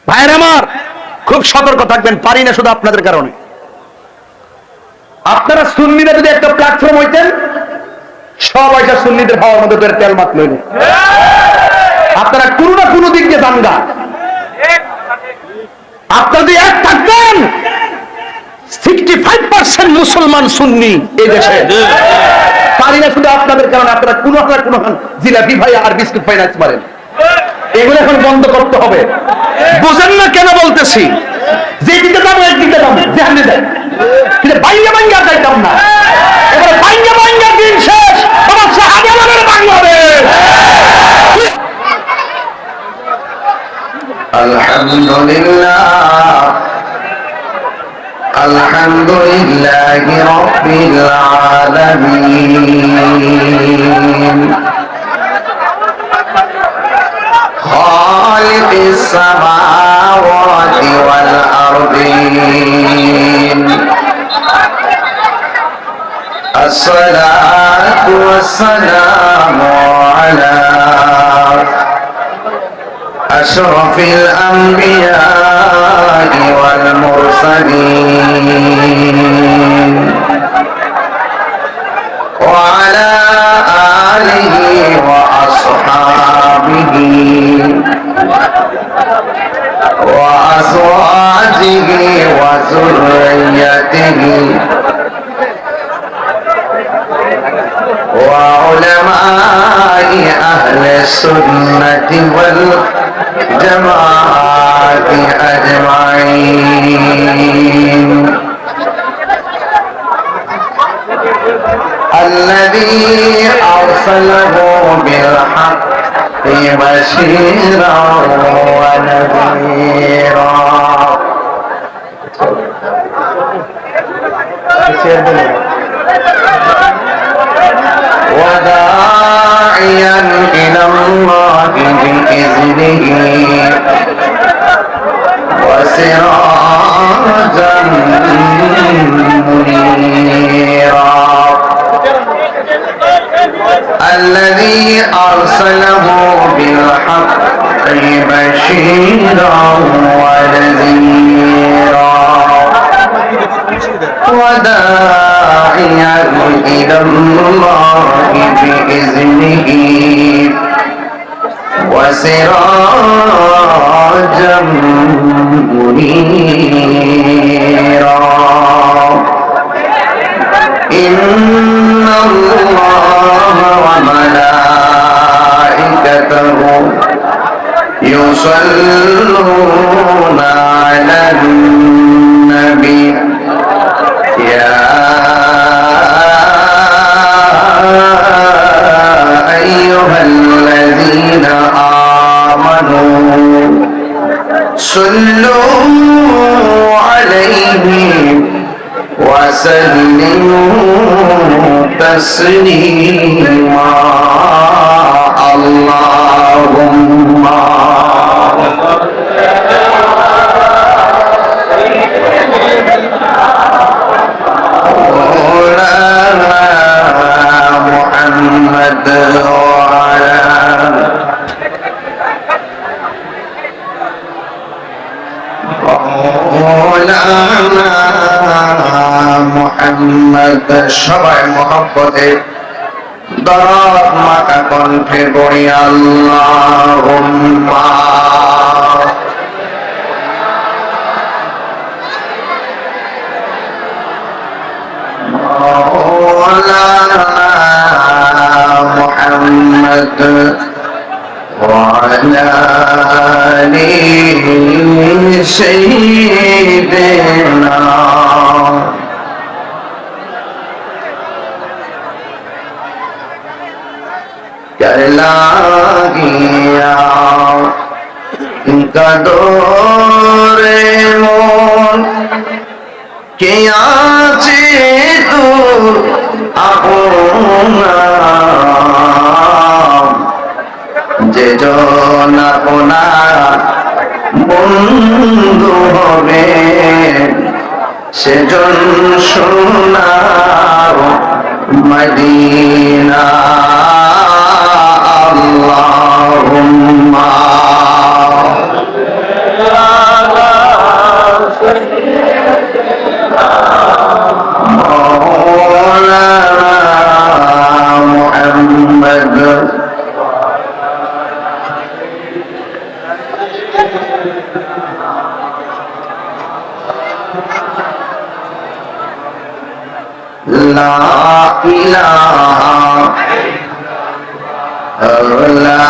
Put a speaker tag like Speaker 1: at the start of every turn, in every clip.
Speaker 1: ভাইয়ের আমার, খুব সতর্ক থাকবেন, পারি না শুধু আপনাদের কারণে। আপনারা সুন্নিরা যদি একটা প্ল্যাটফর্ম হইতেন, সবাই সুন্নিদের ভাবার মধ্যে তেল মাত লইল। আপনারা কোনো না কোনো দিক দিয়ে দাঙ্গা, আপনারা যদি এক থাকতেন, 65% মুসলমান সুন্নি এই দেশে। পারি না শুধু আপনাদের কারণে। আপনারা কোনো জিলাপি ভাই আর বিস্কুট ফাইন্যান্স মারেন, এগুলো এখন বন্ধ করতে হবে। বুঝেন না কেন বলতেছি? যে দিকে যাবো একদিকে যাবো, যেখানে যাই, কিন্তু বাইঙ্গা বাইঙ্গা যাইতাম না। এবারে বাইঙ্গা বাইঙ্গা দিন শেষ, আমার সাহাবে আমাদের বাংলাদেশ।
Speaker 2: আলহামদুলিল্লাহ, আলহামদুলিল্লাহি রাব্বিল আলামিন, খালিকিস সামাওয়াতি ওয়াল আরদিন, আসসালাতু ওয়াসসালামু আলা আশরাফিল আম্বিয়া ওয়াল মুরসালিন ওয়া আলা আলিহি ওয়া আসহাবিহি ওয়া আজওয়াজিহি ওয়া যুররিয়াতিহি ওয়া উলামাই আহলে সুন্নাতি ওয়াল জামাআতি আজমাইন। الذي أرسله بالحق بشيرا ونذيرا وداعيا إلى الله بإذنه وسراجا منيرا. الذي أرسله بالحق بشيرا ونذيرا وداعيا إلى الله بإذنه وسراجا منيرا. إن الله وملائكته يصلون على النبي يا أيها الذين آمنوا صلوا عليه وسلموا تسليما. اللهم مولانا محمد وعلى مولانا محمد সবাই মহব্বতে দরদ মাথা কণ্ঠে পড়ি আল্লাহুম্মা مولانا محمد وعلى آل سيدنا লাগিয়া কাদরে মন কে আছে তোর আপনা, যে জন আপনার বন্ধু হবে সেজন সোনার মদিনা। আল্লাহুম্মা লা ইলাহা লা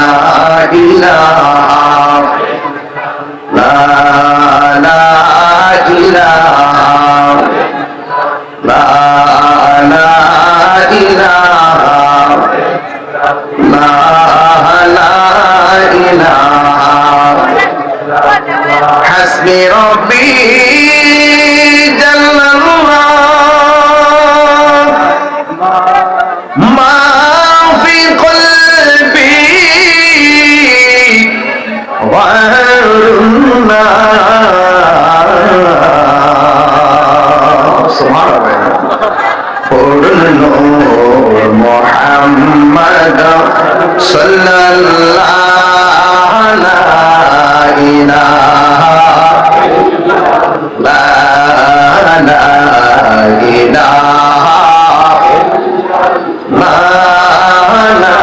Speaker 2: ইলাহা লা ইলাহা লা ইলাহা লা ইলাহা হাসবি রব্বি জাল্লাল্লাহ মা ফি কলবি محمد صلى الله لا إله لا إله لا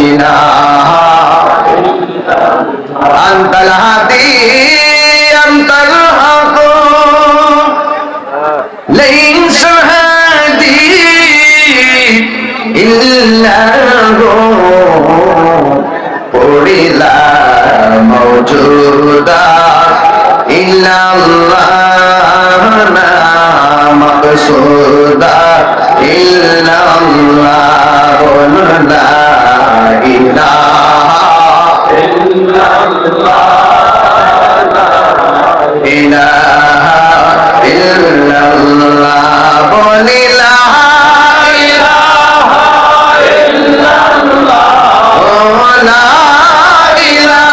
Speaker 2: إله أنت الهادي أنت الحق ليس الهادي إلا هو قل لا موجود إلا الله لا مقصود إلا الله لا إله إلا الله إله إلا الله قل لا إله إلا الله لا إله إلا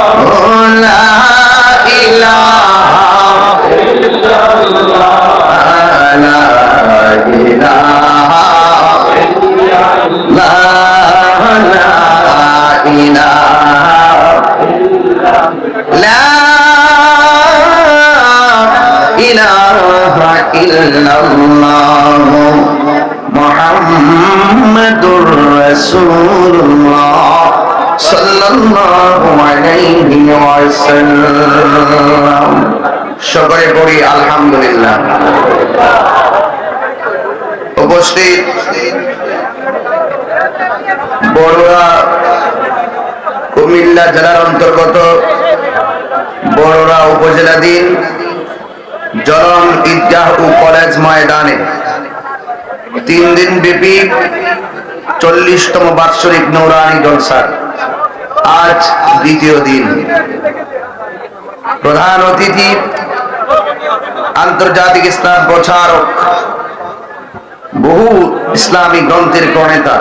Speaker 2: الله لا إله إلا الله لا إله إلا الله لا إله لا إله إلا الله محمد رسول الله صلى الله عليه وسلم সকলে পড়ি আলহামদুলিল্লাহ। উপস্থিত বড়ুয়া কুমিল্লা জেলার অন্তর্গত বড়ুয়া উপজেলাধীন জলন ঈদগাহ ও কলেজ ময়দানে 3 দিন ব্যাপী 40তম বাৎসরিক নূরানী জলসার আজ দ্বিতীয় দিন। প্রধান অতিথি আন্তর্জাতিক ইসলাম প্রচারক, বহু ইসলামী গ্রন্থের প্রণেতা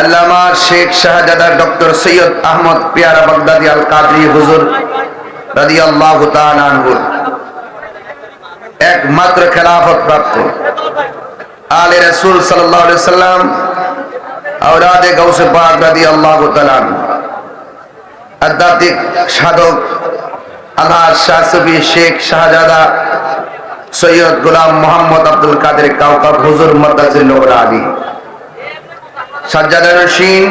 Speaker 2: আল্লামা শেখ শাহজাদা ডক্টর সৈয়দ আহমদ পিয়ারা বাগদাদি আল কাদরি হুজুর রাদিয়াল্লাহু তাআলা আনহু, একমাত্র খেলাফত প্রাপ্ত আলে রাসূল সাল্লাল্লাহু আলাইহি সাল্লাম আওলাদে গাউসে পাক রাদিয়াল্লাহু তাআলা আধ্যাত্মিক সাধক আলহাজ শাহ সুফি শেখ শাহজাদা সৈয়দ গোলাম মোহাম্মদ আব্দুল কাদের কাউকাব হুজুর মাদ্দাজিল্লাহুল আলী সাজ্জাদা নশীন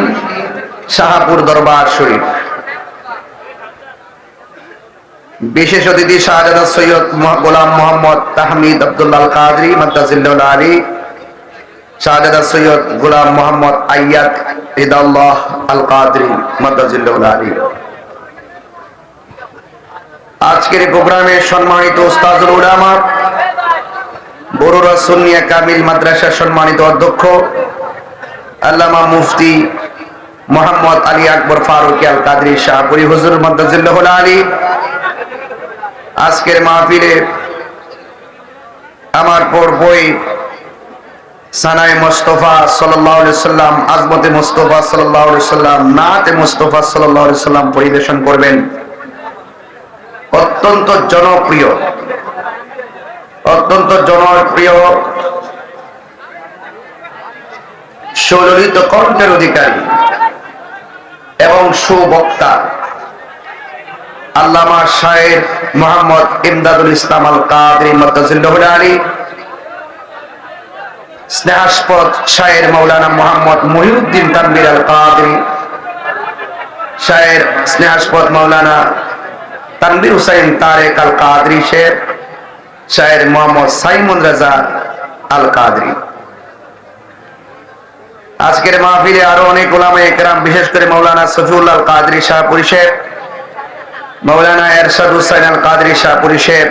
Speaker 2: শাহপুর দরবার শরীফ, বিশেষ অতিথি শাহজাদা সৈয়দ গোলাম মোহাম্মদ তাহমিদ আব্দুল্লাহ আল কাদরি মাদ্দাজিল্লাহুল আলী, শাহজাদা সৈয়দ গোলাম মোহাম্মদ আইয়াদ ইদাল্লাহ আল কাদরি মাদ্দাজিল্লাহুল আলী। আজকের প্রোগ্রামে সম্মানিত উস্তাদুল উলামা, বড়ুয়া সুন্নিয়া কামিল মাদ্রাসার সম্মানিত অধ্যক্ষ আল্লামা মুফতি মোহাম্মদ আলী আকবর ফারুক আল কাদরি শাহপুরী হুজুর মাদ্দাজিল্লাহুল আলী, আজকের মাহফিলে আমার পূর্বই সানায়ে মুস্তাফা সাল্লাল্লাহু আলাইহি সাল্লাম, আজমতে মুস্তাফা সাল্লাল্লাহু আলাইহি সাল্লাম, নাতে মুস্তাফা সাল্লাল্লাহু আলাইহি সাল্লাম পরিবেশন করবেন। অত্যন্ত জনপ্রিয় সুললিত কণ্ঠের অধিকারী এবং সুবক্তা আল্লামা শায়েখ মোহাম্মদ ইমদাদুল ইসলাম আল কাদরি মাদ্দাজিল্লাহুল আলী, স্নেহাস্পদ শায়ের মাওলানা মোহাম্মদ মহিউদ্দিন তানভীর আল কাদরি শায়ের স্নেহাস্পদ মাওলানা তানভীর হুসাইন তারেক আল কাদরি শেখ, শায়ের মোহাম্মদ সাইমুন রাজা আল কাদরি। আজকের মাহফিলে আরো অনেক উলামায়ে কেরাম, বিশেষ করে মাওলানা সফিউল্লাহ আল কাদরি শাহপুরী শেখ, মাওলানা এরশাদ হুসাইন আল কাদরি শাহপুরী শেখ,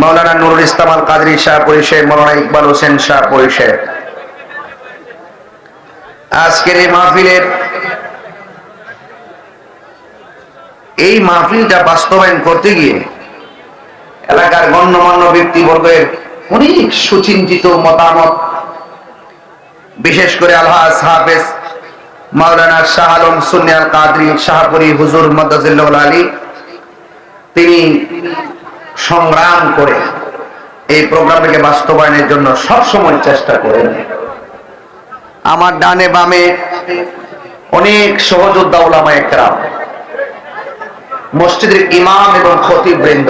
Speaker 2: মাওলানা নুরুল ইসলাম আল কাদরি শাহপুরী শেখ, মাওলানা ইকবাল হোসেন শাহপুরী শেখ। আজকের এই মাহফিলের এই মাহফিলটা বাস্তবায়ন করতে গিয়ে এলাকার গণ্যমান্য ব্যক্তিবর্গের অনেক সুচিন্তিত মতামত, বিশেষ করে আলহাজ হাফেজ মাওলানা শাহ আলম সুন্নি আল কাদরি শাহপুরী হুজুর মাদ্দাজিল্লাহুল আলী, তিনি সংগ্রাম করে এই প্রোগ্রামটাকে বাস্তবায়নের জন্য সবসময় চেষ্টা করেন। আমার ডানে বামে অনেক সহযোদ্ধা উলামায়ে কেরাম, মসজিদের ইমাম এবং খতিব বৃন্দ,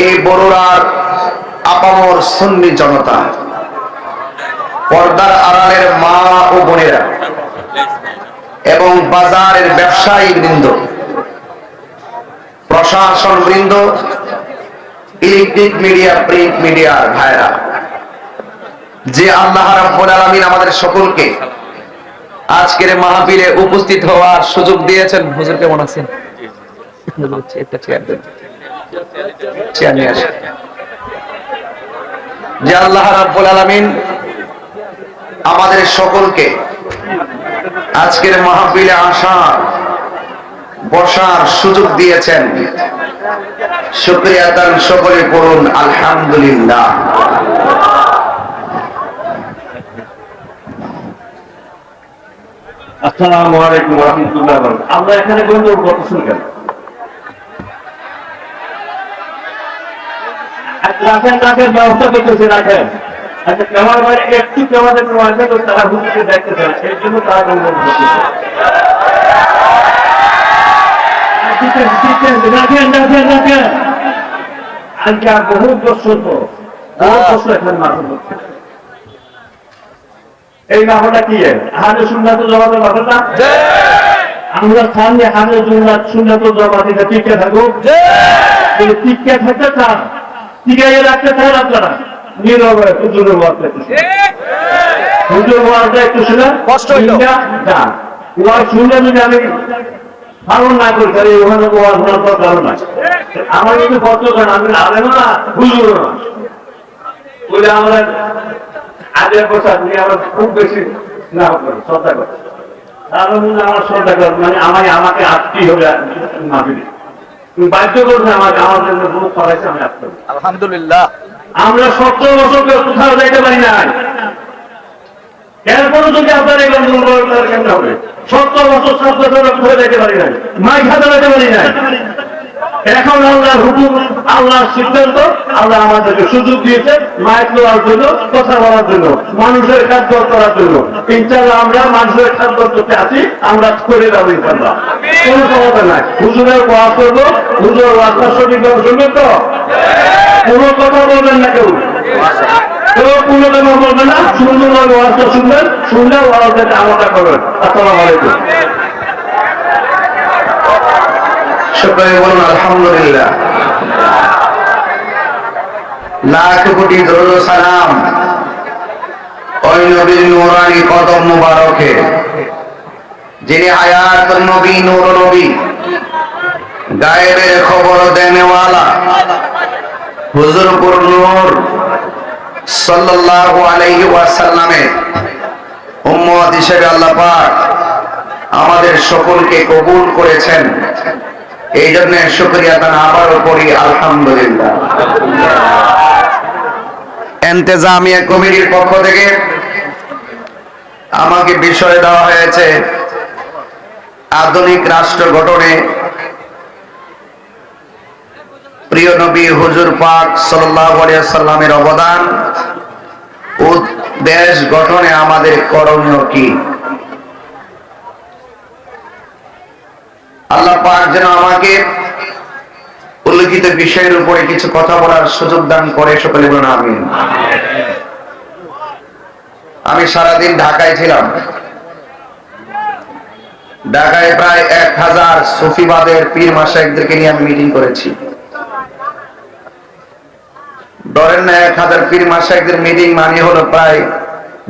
Speaker 2: এই বড়ুয়ার আপামর সুন্নি জনতা, পর্দার আড়ালের মা ও বোনেরা এবং বাজারের ব্যবসায়ী বৃন্দ, প্রশাসন বৃন্দ, ইলেকট্রিক মিডিয়া, প্রিন্ট মিডিয়ার ভাইরা, যে আল্লাহ রাব্বুল আলামিন আমাদের সকলকে আজকের মাহফিলে উপস্থিত হওয়ার সুযোগ দিয়েছেন। হুজুর কেমন আছেন? একটা চেয়ার দেন, চেয়ার নিয়ে আসেন। যে আল্লাহ রাব্বুল আলামিন আমাদের সকলকে আজকের মাহফিলে আসার বসার সুযোগ দিয়েছেন, শুকরিয়া তার সকলে করুন আলহামদুলিল্লাহ।
Speaker 3: আসসালামু আলাইকুম ওয়া রাহমাতুল্লাহি ওয়া বারাকাতুহু। আমরা এখানে বন্ধু করতেছেন কেন? রাখেন ব্যবস্থা করতেছে, রাখেন। আচ্ছা, কেমন মানে একটু কেমন আসবে তো তারা হুজুরকে দেখতেছে না, এই জন্য তারা বন্ধু করতেছে। রাখেন। আজকে আর বহু বছর পর এখানে মাথা করছে। এই মাহফিলটা কি হাজে সুন্নাতুল জামাতের মাহফিলটা? আমরা সামনে হাজে সুন্নাতুল জামাতিটা টিকে থাকুক, যদি টিকে থাকতে চান, টিকাইয়ে রাখতে চান আপনারা নীরবে হুজুরের ওয়াজটা একটু হুজুরের ওয়াজটা একটু শুনে কষ্ট হইল যান। ওয়াজ শুনলে যদি আমি পালন না করি তাহলে ওখানে ওয়াজ শোনার পর কারণ নাই। আমার কিন্তু কষ্ট করেন, আমি আলেমও না হুজুরও না, বলে আমাদের আগের বছর আমরা খুব বেশি না শ্রদ্ধা করি, আমার শ্রদ্ধা করেন মানে আমাকে আটটি হলে মাফি বাধ্য করছে, আমাকে আমার জন্য ভোট করাইছে, আমি আসতে আলহামদুলিল্লাহ। আমরা 17 বছর কোথাও যাইতে পারি না, এরপরও যদি আপনার এই কেমন হবে? 17 বছর 7 বছর কোথাও যাইতে পারি নাই, মাই খাতে যাইতে পারি নাই। এখন আল্লাহর হুকুম, আল্লাহর সিদ্ধান্ত, আল্লাহ আমাদেরকে সুযোগ দিয়েছে মাইক দেওয়ার জন্য, কথা বলার জন্য, মানুষের খাদ্য করার জন্য। ইনশাআল্লাহ আমরা মানুষের খাদ্য করতে আছি, আমরা করে যাবো ইনশাআল্লাহ, কোনো সমস্যা নাই। হুজুরের ওয়াজ করবো, হুজুরের ওয়াজটা সঠিকভাবে শুনবেন তো, কোনো কথা বলবেন না কেউ, কেউ কোনো কথা বলবেন না, সুন্দরভাবে ওয়াজটা শুনবেন, শুনলে ওয়াজের আমলটা করবেন। আসসালামু আলাইকুম।
Speaker 2: সকলে বলুন আলহামদুলিল্লাহ। লাখ কোটি দরুদ ও সালাম ওই নবীর নূরানি কদম মুবারকে, যিনি হায়াত নবী, নূর নবী, গায়েবের খবর দেনেওয়ালা, হুজুরপুর নূর সাল্লাল্লাহু আলাইহি ওয়াসাল্লামের উম্মত হিসেবে আল্লাহ পাক আমাদের সকলকে কবুল করেছেন। এই জন্য শুকরিয়া তার আবারও করি আলহামদুলিল্লাহ। ইন্তেজামিয়া কমিটির পক্ষ থেকে আমাকে বিষয় দেওয়া হয়েছে আধুনিক রাষ্ট্র গঠনে প্রিয় নবী হুজুর পাক সাল্লাল্লাহু আলাইহি ওয়াসাল্লামের অবদান ও দেশ গঠনে আমাদের করণীয় কি। আল্লাহ পাক যেন আমাকে উল্লেখিত বিষয়ের উপরে কিছু কথা বলার সুযোগ দান করে, সকলে বলুন আমিন। আমি সারাদিন ঢাকায় ছিলাম, ঢাকায় প্রায় 1000 সুফিবাদের পীর মাশায়েখদেরকে নিয়ে আমি মিটিং করেছি। ধরেন না 1000 পীর মাশায়েখদের মিটিং মানে হলো প্রায়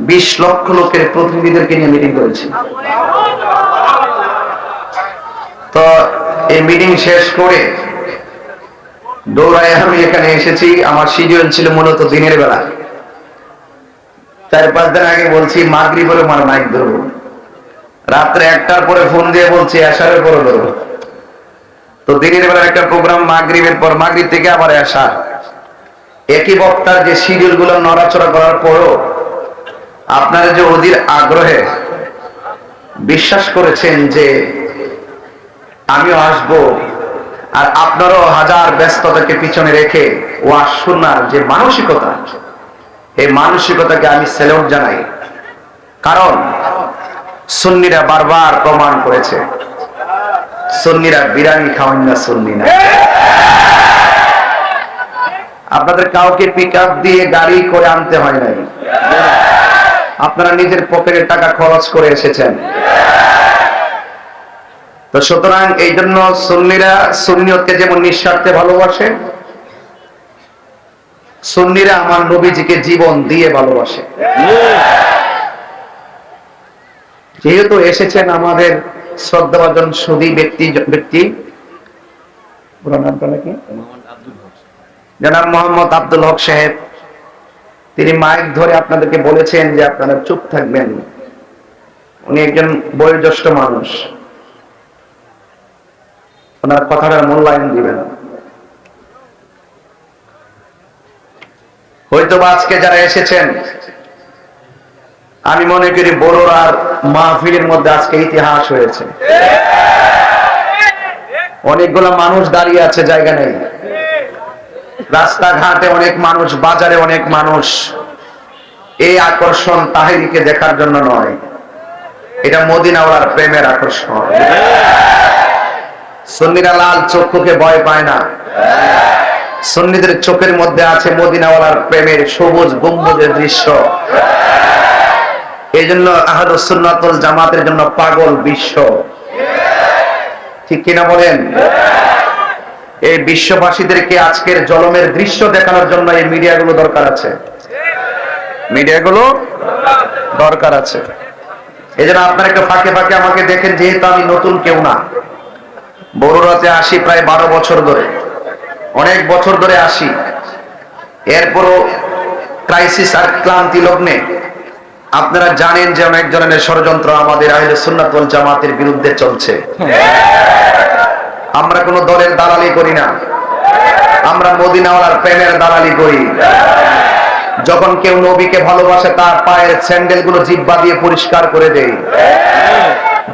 Speaker 2: 20 লক্ষ লোকের প্রতিনিধিদেরকে নিয়ে মিটিং করেছি। তো এই মিটিং শেষ করে দৌড়ায় আমি এখানে এসেছি। আমার শিডিউল ছিল মূলত দিনের বেলা। 4-5 দিন আগে বলছি মাগরিব পরে আমার মাইক ধরবো, রাত্রে 1টার পরে ফোন দিয়ে বলছি এশারের পরে ধরবো। তো দিনের বেলার একটা প্রোগ্রাম, মাগরিবের পর, মাগরিব থেকে আবার এশা। একই বক্তার যে শিডিউল গুলো নড়াচড়া করার পরও আপনারা যে অধীর আগ্রহে বিশ্বাস করেছেন যে আমিও আসবো, আর আপনারও হাজার ব্যস্ততাকে পিছনে রেখে ওয়াজ শোনার যে মানসিকতা, এই মানসিকতাকে আমি স্যালুট জানাই। কারণ সুন্নিরা বারবার প্রমাণ করেছে সুন্নিরা বিরিয়ানি খাওয়ান না, সুন্নি না। আপনাদের কাউকে পিকআপ দিয়ে গাড়ি করে আনতে হয় নাই, আপনারা নিজের পকেটের টাকা খরচ করে এসেছেন। তো সুতরাং এই জন্য সুন্নিরা সুন্নিয়তকে যেমন নিঃস্বার্থে ভালোবাসে, সুন্নিরা আমার নবীজিকে জীবন দিয়ে ভালোবাসে। যেহেতু এসেছেন আমাদের শ্রদ্ধাভাজন সুধী ব্যক্তি জনাব মোহাম্মদ আব্দুল হক সাহেব, তিনি মাইক ধরে আপনাদেরকে বলেছেন যে আপনারা চুপ থাকবেন। উনি একজন বয়োজ্যেষ্ঠ মানুষ, ওনার কথাটার মূল্যায়ন দিবেন। হয়তো আজকে যারা এসেছেন, আমি মনে করি বড়রার মাহফিলের মধ্যে আজকে ইতিহাস হয়েছে। অনেকগুলো মানুষ দাঁড়িয়ে আছে, জায়গা নেই। রাস্তাঘাটে অনেক মানুষ, বাজারে অনেক মানুষ। এই আকর্ষণ তাহেরিকে দেখার জন্য নয়, এটা মদিনাওয়ালার প্রেমের আকর্ষণ। সুন্নিরা লাল চক্ষুকে ভয় পায় না, সুন্নিদের চোখের মধ্যে আছে মদিনাওয়ালার প্রেমের সবুজ গম্বুজের দৃশ্য। এই জন্য আহলুস সুন্নাত ওয়াল জামাতের জন্য পাগল বিশ্ব, ঠিক কিনা বলেন? এই বিশ্ববাসীদেরকে আজকের জলমের দৃশ্য দেখানোর জন্য এই মিডিয়াগুলো দরকার আছে, মিডিয়াগুলো দরকার আছে। এই জন্য আপনারা একটু ফাঁকে ফাঁকে আমাকে দেখেন, যেহেতু আমি নতুন কেউ না, বড়রাতে আসি প্রায় 12 বছর ধরে, অনেক বছর ধরে আসি। এরপরও ক্রাইসিস আর ক্লান্তি লগ্নে আপনারা জানেন যে অনেক ধরনের ষড়যন্ত্র আমাদের আহলে সুন্নাত ওয়াল জামাতের বিরুদ্ধে চলছে। আমরা কোন দলের দালালি করি না, আমরা মদিনাওয়ালার প্রেমের দালালি করি। যখন কেউ নবীকে ভালোবাসে, তার পায়ের স্যান্ডেল গুলো জিহ্বা দিয়ে পরিষ্কার করে দেই।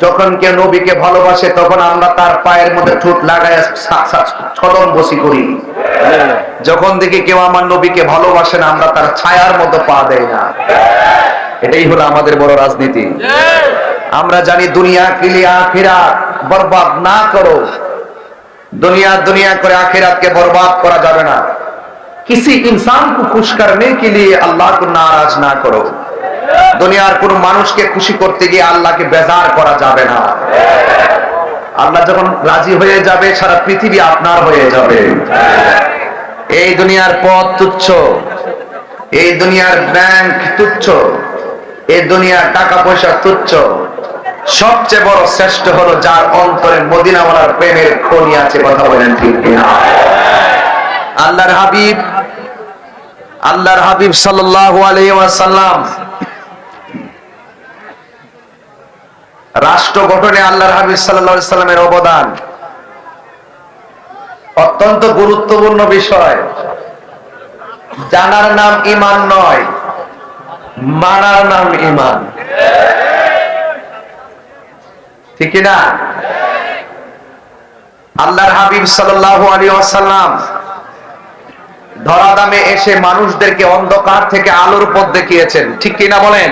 Speaker 2: যখন কেউ নবীকে ভালোবাসে, তখন আমরা তার পায়ের মধ্যে ঠোঁট লাগায় ছদম বসি করি। যখন দেখি কেউ আমার নবীকে ভালোবাসে না, আমরা তার ছায়ার মতো পা দেই না। এটাই হলো আমাদের বড় রাজনীতি। আমরা জানি দুনিয়া কে লিয়ে আখিরাত বরবাদ না করো, दुनिया दुनिया করে আখিরাতকে বরবাদ করা যাবে না। किसी इंसान को खुश करने के लिए अल्लाह को नाराज ना करो। দুনিয়ার কোন মানুষকে খুশি করতে গিয়ে আল্লাহকে বেজার করা যাবে না। আল্লাহ যখন রাজি হয়ে যাবে, সারা পৃথিবী আপনার হয়ে যাবে। এই দুনিয়ার পথ তুচ্ছ, এই দুনিয়ার ব্যাংক তুচ্ছ, এই দুনিয়ার টাকা পয়সা তুচ্ছ। সবচেয়ে বড় শ্রেষ্ঠ হলো যার অন্তরে মদিনাওয়ালার প্রেমের খনি আছে। কথা বলেন ঠিক কিনা? আল্লাহর হাবিব সাল্লাল্লাহু আলাইহি ওয়াসাল্লাম রাষ্ট্র গঠনে আল্লাহর হাবিব সাল্লাল্লাহু আলাইহি ওয়াসাল্লামের অবদান অত্যন্ত গুরুত্বপূর্ণ বিষয়। জানার নাম ঈমান নয়, মানার নাম ঈমান, ঠিক না? আল্লাহর হাবিব সাল্লাল্লাহু আলাইহি ওয়াসাল্লাম ধরাধামে এসে মানুষদেরকে অন্ধকার থেকে আলোর পথ দেখিয়েছেন, ঠিক কিনা বলেন?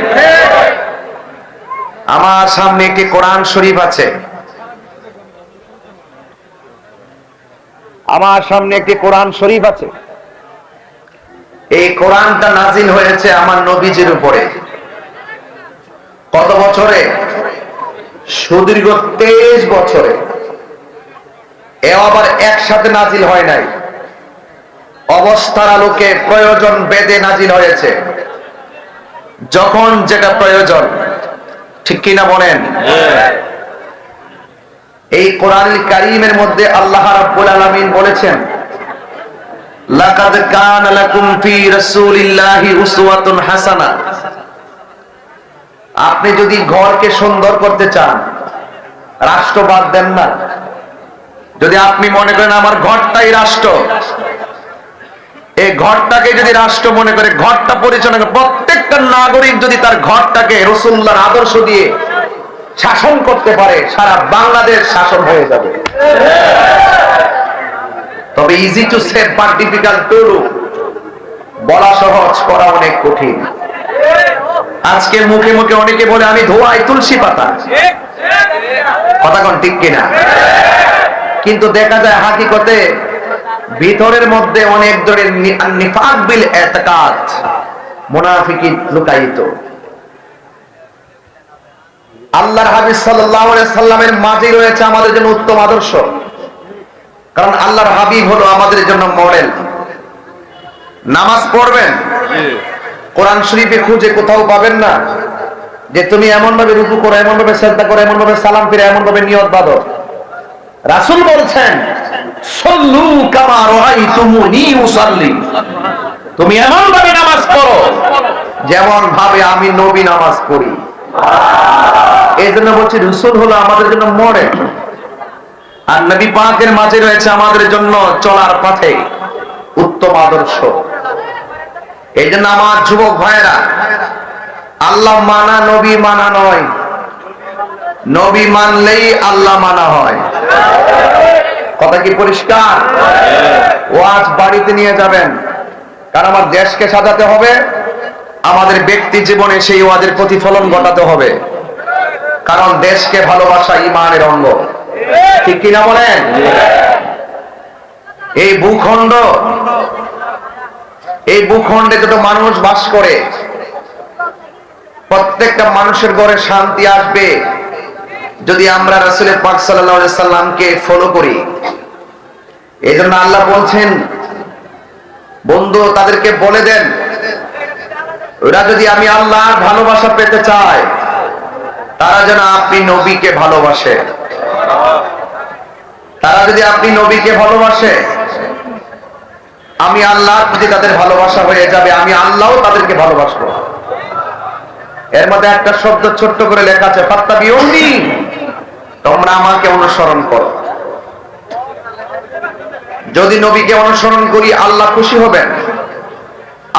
Speaker 2: আমার সামনে একটি কোরআন শরীফ আছে, আমার সামনে একটি কোরআন শরীফ আছে। এই কোরআনটা নাজিল হয়েছে আমার নবীজির উপরে। কত বছরে? সুদীর্ঘ 23 বছরে এও আবার একসাথে নাজিল হয় নাই, অবস্থার আলোকে প্রয়োজন বেদে নাজিল হয়েছে, যখন যেটা প্রয়োজন। ঠিক কিনা বলেন? এই কোরআনুল কারীমের মধ্যে আল্লাহ রাব্বুল আলামিন বলেছেন, লাকাদ কানা লাকুম ফি রাসূলিল্লাহি উসওয়াতুন হাসানাহ। আপনি যদি ঘরকে সুন্দর করতে চান, রাষ্ট্র বাদ দেন না। যদি আপনি মনে করেন আমার ঘরটাই রাষ্ট্র, এই ঘরটাকে যদি রাষ্ট্র মনে করে ঘরটা পরিচালনা করে, প্রত্যেকটা নাগরিক যদি তার ঘরটাকে রাসূলুল্লাহর আদর্শ দিয়ে শাসন করতে পারে, সারা বাংলাদেশ শাসন হয়ে যাবে। তবে easy to say but difficult to do, বলা সহজ করা অনেক কঠিন। আজকে মুখে মুখে অনেকে বলে আমি ধোয়াই তুলসী পাতা, কথা কোন ঠিক কিনা? কিন্তু দেখা যায় হাকিকতে ভিতরের মধ্যে অনেক ধরনের নিফাক বিল ইতিকাদ, মুনাফিকি লুকায়িত। আল্লাহর হাবিব সাল্লাল্লাহু আলাইহি সাল্লামের মাঝে রয়েছে আমাদের জন্য উত্তম আদর্শ, কারণ আল্লাহর হাবিব হলো আমাদের জন্য মডেল। নামাজ পড়বেন, কোরআন শরীফে খুঁজে কোথাও পাবেন না যে তুমি এমন ভাবে রুকু করো, এমন ভাবে সিজদা করো, এমন ভাবে সালাম ফিরে, এমন ভাবে নিয়ত বাঁধো। রাসূল বলছেন, সল্লু কামা রাআইতুমুনি উসাল্লি, তুমি এমন ভাবে নামাজ পড়ো যেমন ভাবে আমি নবী নামাজ পড়ি। এই জন্য বলছি রাসূল হলো আমাদের জন্য মডেল, আর নবী পাকের মাঝে রয়েছে আমাদের জন্য চলার পথে উত্তম আদর্শ। এই জন্য আমার যুবক ভাইরা, আল্লাহ মানা নবী মানা নয়, নবী মানলেই আল্লাহ মানা হয়। কথা কি পরিষ্কার? ওয়াজ বাড়িতে নিয়ে যাবেন, কারণ আমার দেশকে সাজাতে হবে, আমাদের ব্যক্তি জীবনে সেই ওয়াজের প্রতিফলন ঘটাতে হবে, কারণ দেশকে ভালোবাসা ঈমানের অঙ্গ। ঠিক কিনা বলেন? এই ভূখণ্ডে যত মানুষ বাস করে, প্রত্যেকটা মানুষের ঘরে শান্তি আসবে যদি আমরা রাসূল পাক সাল্লাল্লাহু আলাইহি সাল্লামকে ফলো করি। এজন্য আল্লাহ বলছেন, বন্ধু তাদেরকে বলে দেন, ওরা যদি আমি আল্লাহর ভালোবাসা পেতে চায়, তারা যেন আপনি নবীকে ভালোবাসে। তারা যদি আপনি নবীকে ভালোবাসে, আমি আল্লাহর প্রতি তাদের ভালোবাসা হয়ে যাবে, আমি আল্লাহও তাদেরকে ভালোবাসবো। এর মধ্যে একটা শব্দ ছোট্ট করে লেখা আছে, ফাত্তাবিউনি, তোমরা আমাকে অনুসরণ করো। যদি নবীকে অনুসরণ করি, আল্লাহ খুশি হবেন।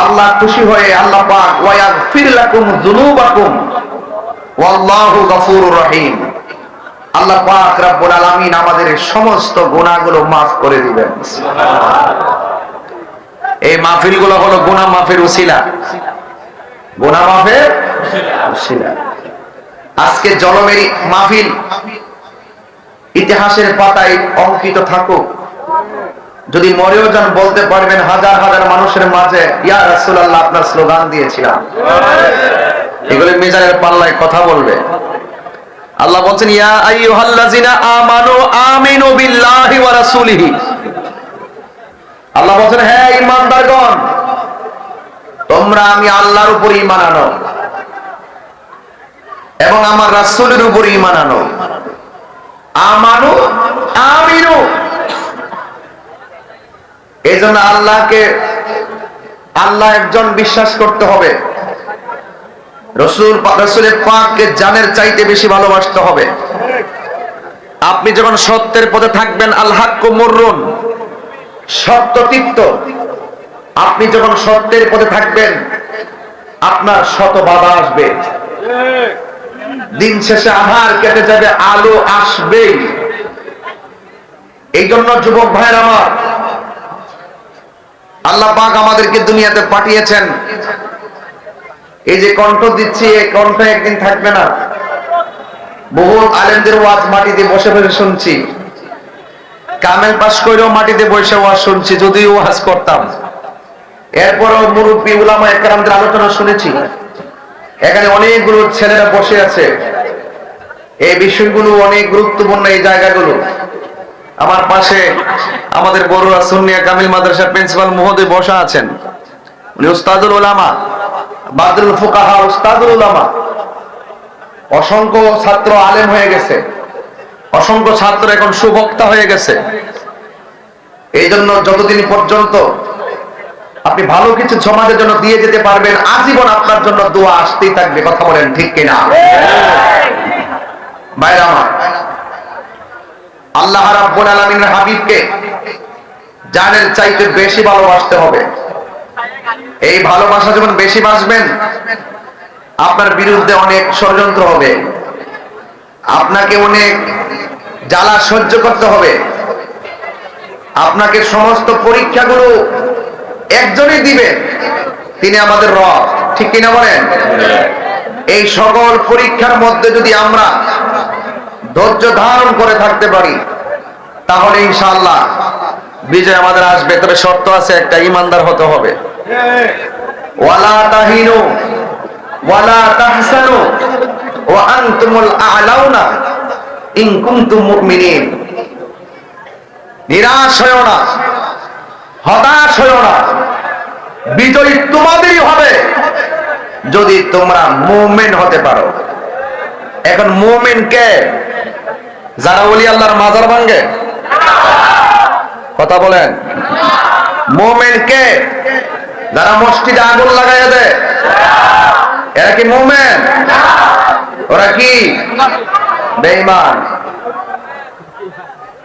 Speaker 2: আল্লাহ খুশি হয়ে আল্লাহ পাক ওয়ায়াগফির লাকুম যুনুবাকুম ওয়াল্লাহু গফুরুর রহিম, আল্লাহ পাক রব্বুল আলামিন আমাদের সমস্ত গুনাহগুলো maaf করে দিবেন। এই মাহফিলগুলো হলো গুনাহ মাফের উসিলা, গুনাহ মাফের উসিলা। আজকে জলমেরি মাহফিল ইতিহাসের পাতায় অঙ্কিত থাকুক, যদি মরেও যান বলতে পারবেন হাজার হাজার মানুষের মাঝে, ইয়া রাসূলুল্লাহ আপনার স্লোগান দিয়েছিলাম। এগুলো মিজানের পাল্লায় কথা বলবে। আল্লাহ বলছেন, ইয়া আইয়ুহাল্লাযিনা আমানু আমিনু বিল্লাহি ওয়া রাসূলিহি। আল্লাহ বলছেন, হে ঈমানদারগণ, তোমরা আমি আল্লাহর উপর ঈমান আনো এবং আমার রাসূলের উপর ঈমান আনো। আমানু আমিনু, এইজন্য আল্লাহ একজন বিশ্বাস করতে হবে, রাসূলের পাককে জানের চাইতে বেশি ভালোবাসতে হবে। আপনি যখন সত্যের পথে থাকবেন, আল হাক্কু মুররুন, সত্য তিক্ত। আপনি যখন সত্যের পথে থাকবেন, আপনার শত বাধা আসবে, দিন শেষে আধার কেটে যাবে, আলো আসবেই। এই জন্য যুবক ভাইয়ের আমার, আল্লাহ পাক আমাদেরকে দুনিয়াতে পাঠিয়েছেন। এই যে কণ্ঠ দিচ্ছি, এই কণ্ঠ একদিন থাকবে না। বহু আলেমদের ওয়াজ মাটিতে বসে বসে শুনছি, কামেল পাস করেও মাটিতে বসে ওয়াজ শুনছি, যদিও ওয়াজ করতাম। এরপরও মুরব্বী উলামা একরামদের আলোচনা শুনেছি। এখানে অনেকগুলো ছেলেরা বসে আছে, এই বিষয়গুলো অনেক গুরুত্বপূর্ণ। এই জায়গাগুলো আমার পাশে আমাদের বড়ুয়া সুন্নিয়া কামিল মাদ্রাসার প্রিন্সিপাল মহোদয় বসা আছেন, উনি উস্তাদুল উলামা, বাদরুল ফুকাহা উস্তাদুল উলামা। অসংখ্য ছাত্র আলেম হয়ে গেছে, অসংখ্য ছাত্র এখন সুবক্তা হয়ে গেছে। এই জন্য যতদিন পর্যন্ত আপনি ভালো কিছু সমাজের জন্য দিয়ে যেতে পারবেন, আজীবন আপনার জন্য দোয়া আসতেই থাকবে। কথা বলেন ঠিক কিনা? ভাইরা আমার, আল্লাহ রাব্বুল আলামিনের হাবিবকে জানের চাইতে বেশি ভালোবাসতে হবে। এই ভালোবাসা যখন বেশি বাসবেন, আপনার বিরুদ্ধে অনেক ষড়যন্ত্র হবে, আপনাকে অনেক জ্বালা সহ্য করতে হবে। আপনাকে সমস্ত পরীক্ষাগুলো একজনই দিবেন, তিনি আমাদের রব। ঠিক কিনা বলেন? এই সকল পরীক্ষার মধ্যে যদি আমরা ধৈর্য ধারণ করে থাকতে পারি, তাহলে ইনশাআল্লাহ বিজয় আমাদের আসবে। তবে শর্ত আছে একটা, ইমানদার হতে হবে। ওয়ালা তাহিনু ওয়ালা তাহসানু ওয়া আনতুমুল আ'লাউনা ইন কুনতুম মুমিনিন। নিরাশ হয়ো না, হতাশ হয়ো না, বিজয়ী তোমাদেরই হবে যদি তোমরা মুমিন হতে পারো। এখন মুমিন কে? যারা ওলি আল্লাহর মাজার ভাঙে? কথা বলেন। মুমিন কে? যারা মসজিদে আগুন লাগাইয়া দেয়? এরা কি মুমিন? ওরা কি বেঈমান?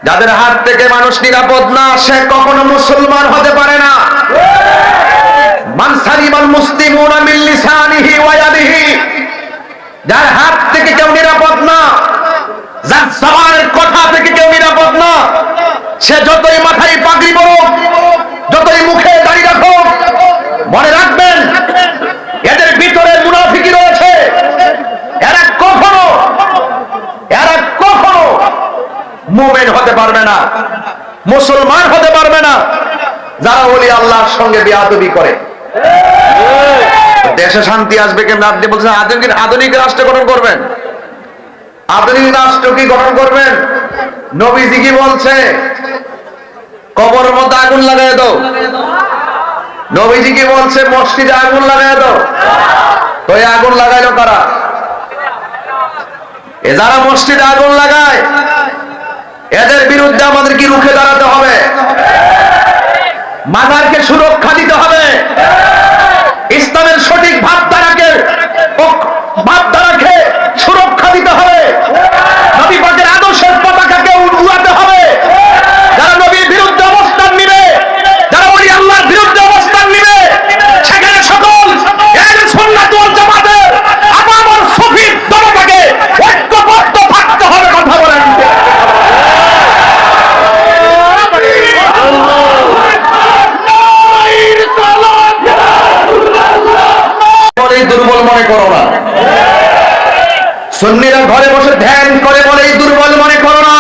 Speaker 2: যাদের হাত থেকে মানুষ নিরাপদ না, সে কখনো মুসলমান হতে পারে না। মান সালিমাল মুসলিমুনা মিন লিসানিহি ওয়া ইয়াদিহি, যার হাত থেকে কেউ নিরাপদ না, যার জবানের কথা থেকে কেউ নিরাপদ না, সে যতই মাথায় পাগড়ি পরুক, যতই মুখে দাড়ি রাখুক, মনে রাখবেন এদের ভিতরে মুনাফিকি রয়েছে। এরা কখনো মুমিন হতে পারবে না, মুসলমান হতে পারবে না, যারা ওলি আল্লাহর সঙ্গে বেয়াদবি করে। দেশে শান্তি আসবে কেমন? আপনি বলছেন আধুনিক রাষ্ট্র গঠন করবেন। আধুনিক রাষ্ট্র কি গঠন করবেন? নবীজি কি বলছে? কবরের মধ্যে আগুন লাগাই দাও। নবীজি কি বলছে? মসজিদে আগুন লাগাই দাও। তো এই আগুন লাগাইলো কারা? এ যারা মসজিদে আগুন লাগায়, এদের বিরুদ্ধে আমাদের কি রুখে দাঁড়াতে হবে? মাজারকে সুরক্ষা দিতে হবে। ইসলামের সঠিক ভাবধারাকে সুরক্ষা দিতে হবে। নবী পাকের আদর্শের পতাকাকে উড়াতে হবে। যারা নবীর বিরুদ্ধে অবস্থান নিবে, যারা ওলি আল্লাহর বিরুদ্ধে অবস্থান নিবে, সেখানে সকল আহলে সুন্নাত ওয়াল জামাতের আপামর সুফি দলটাকে ঐক্যবদ্ধ থাকতে হবে। কথা বলেন। দুর্বল মনে করো না। সুন্নিরা ঘরে বসে ধ্যান করে বলেই দুর্বল মনে করো না।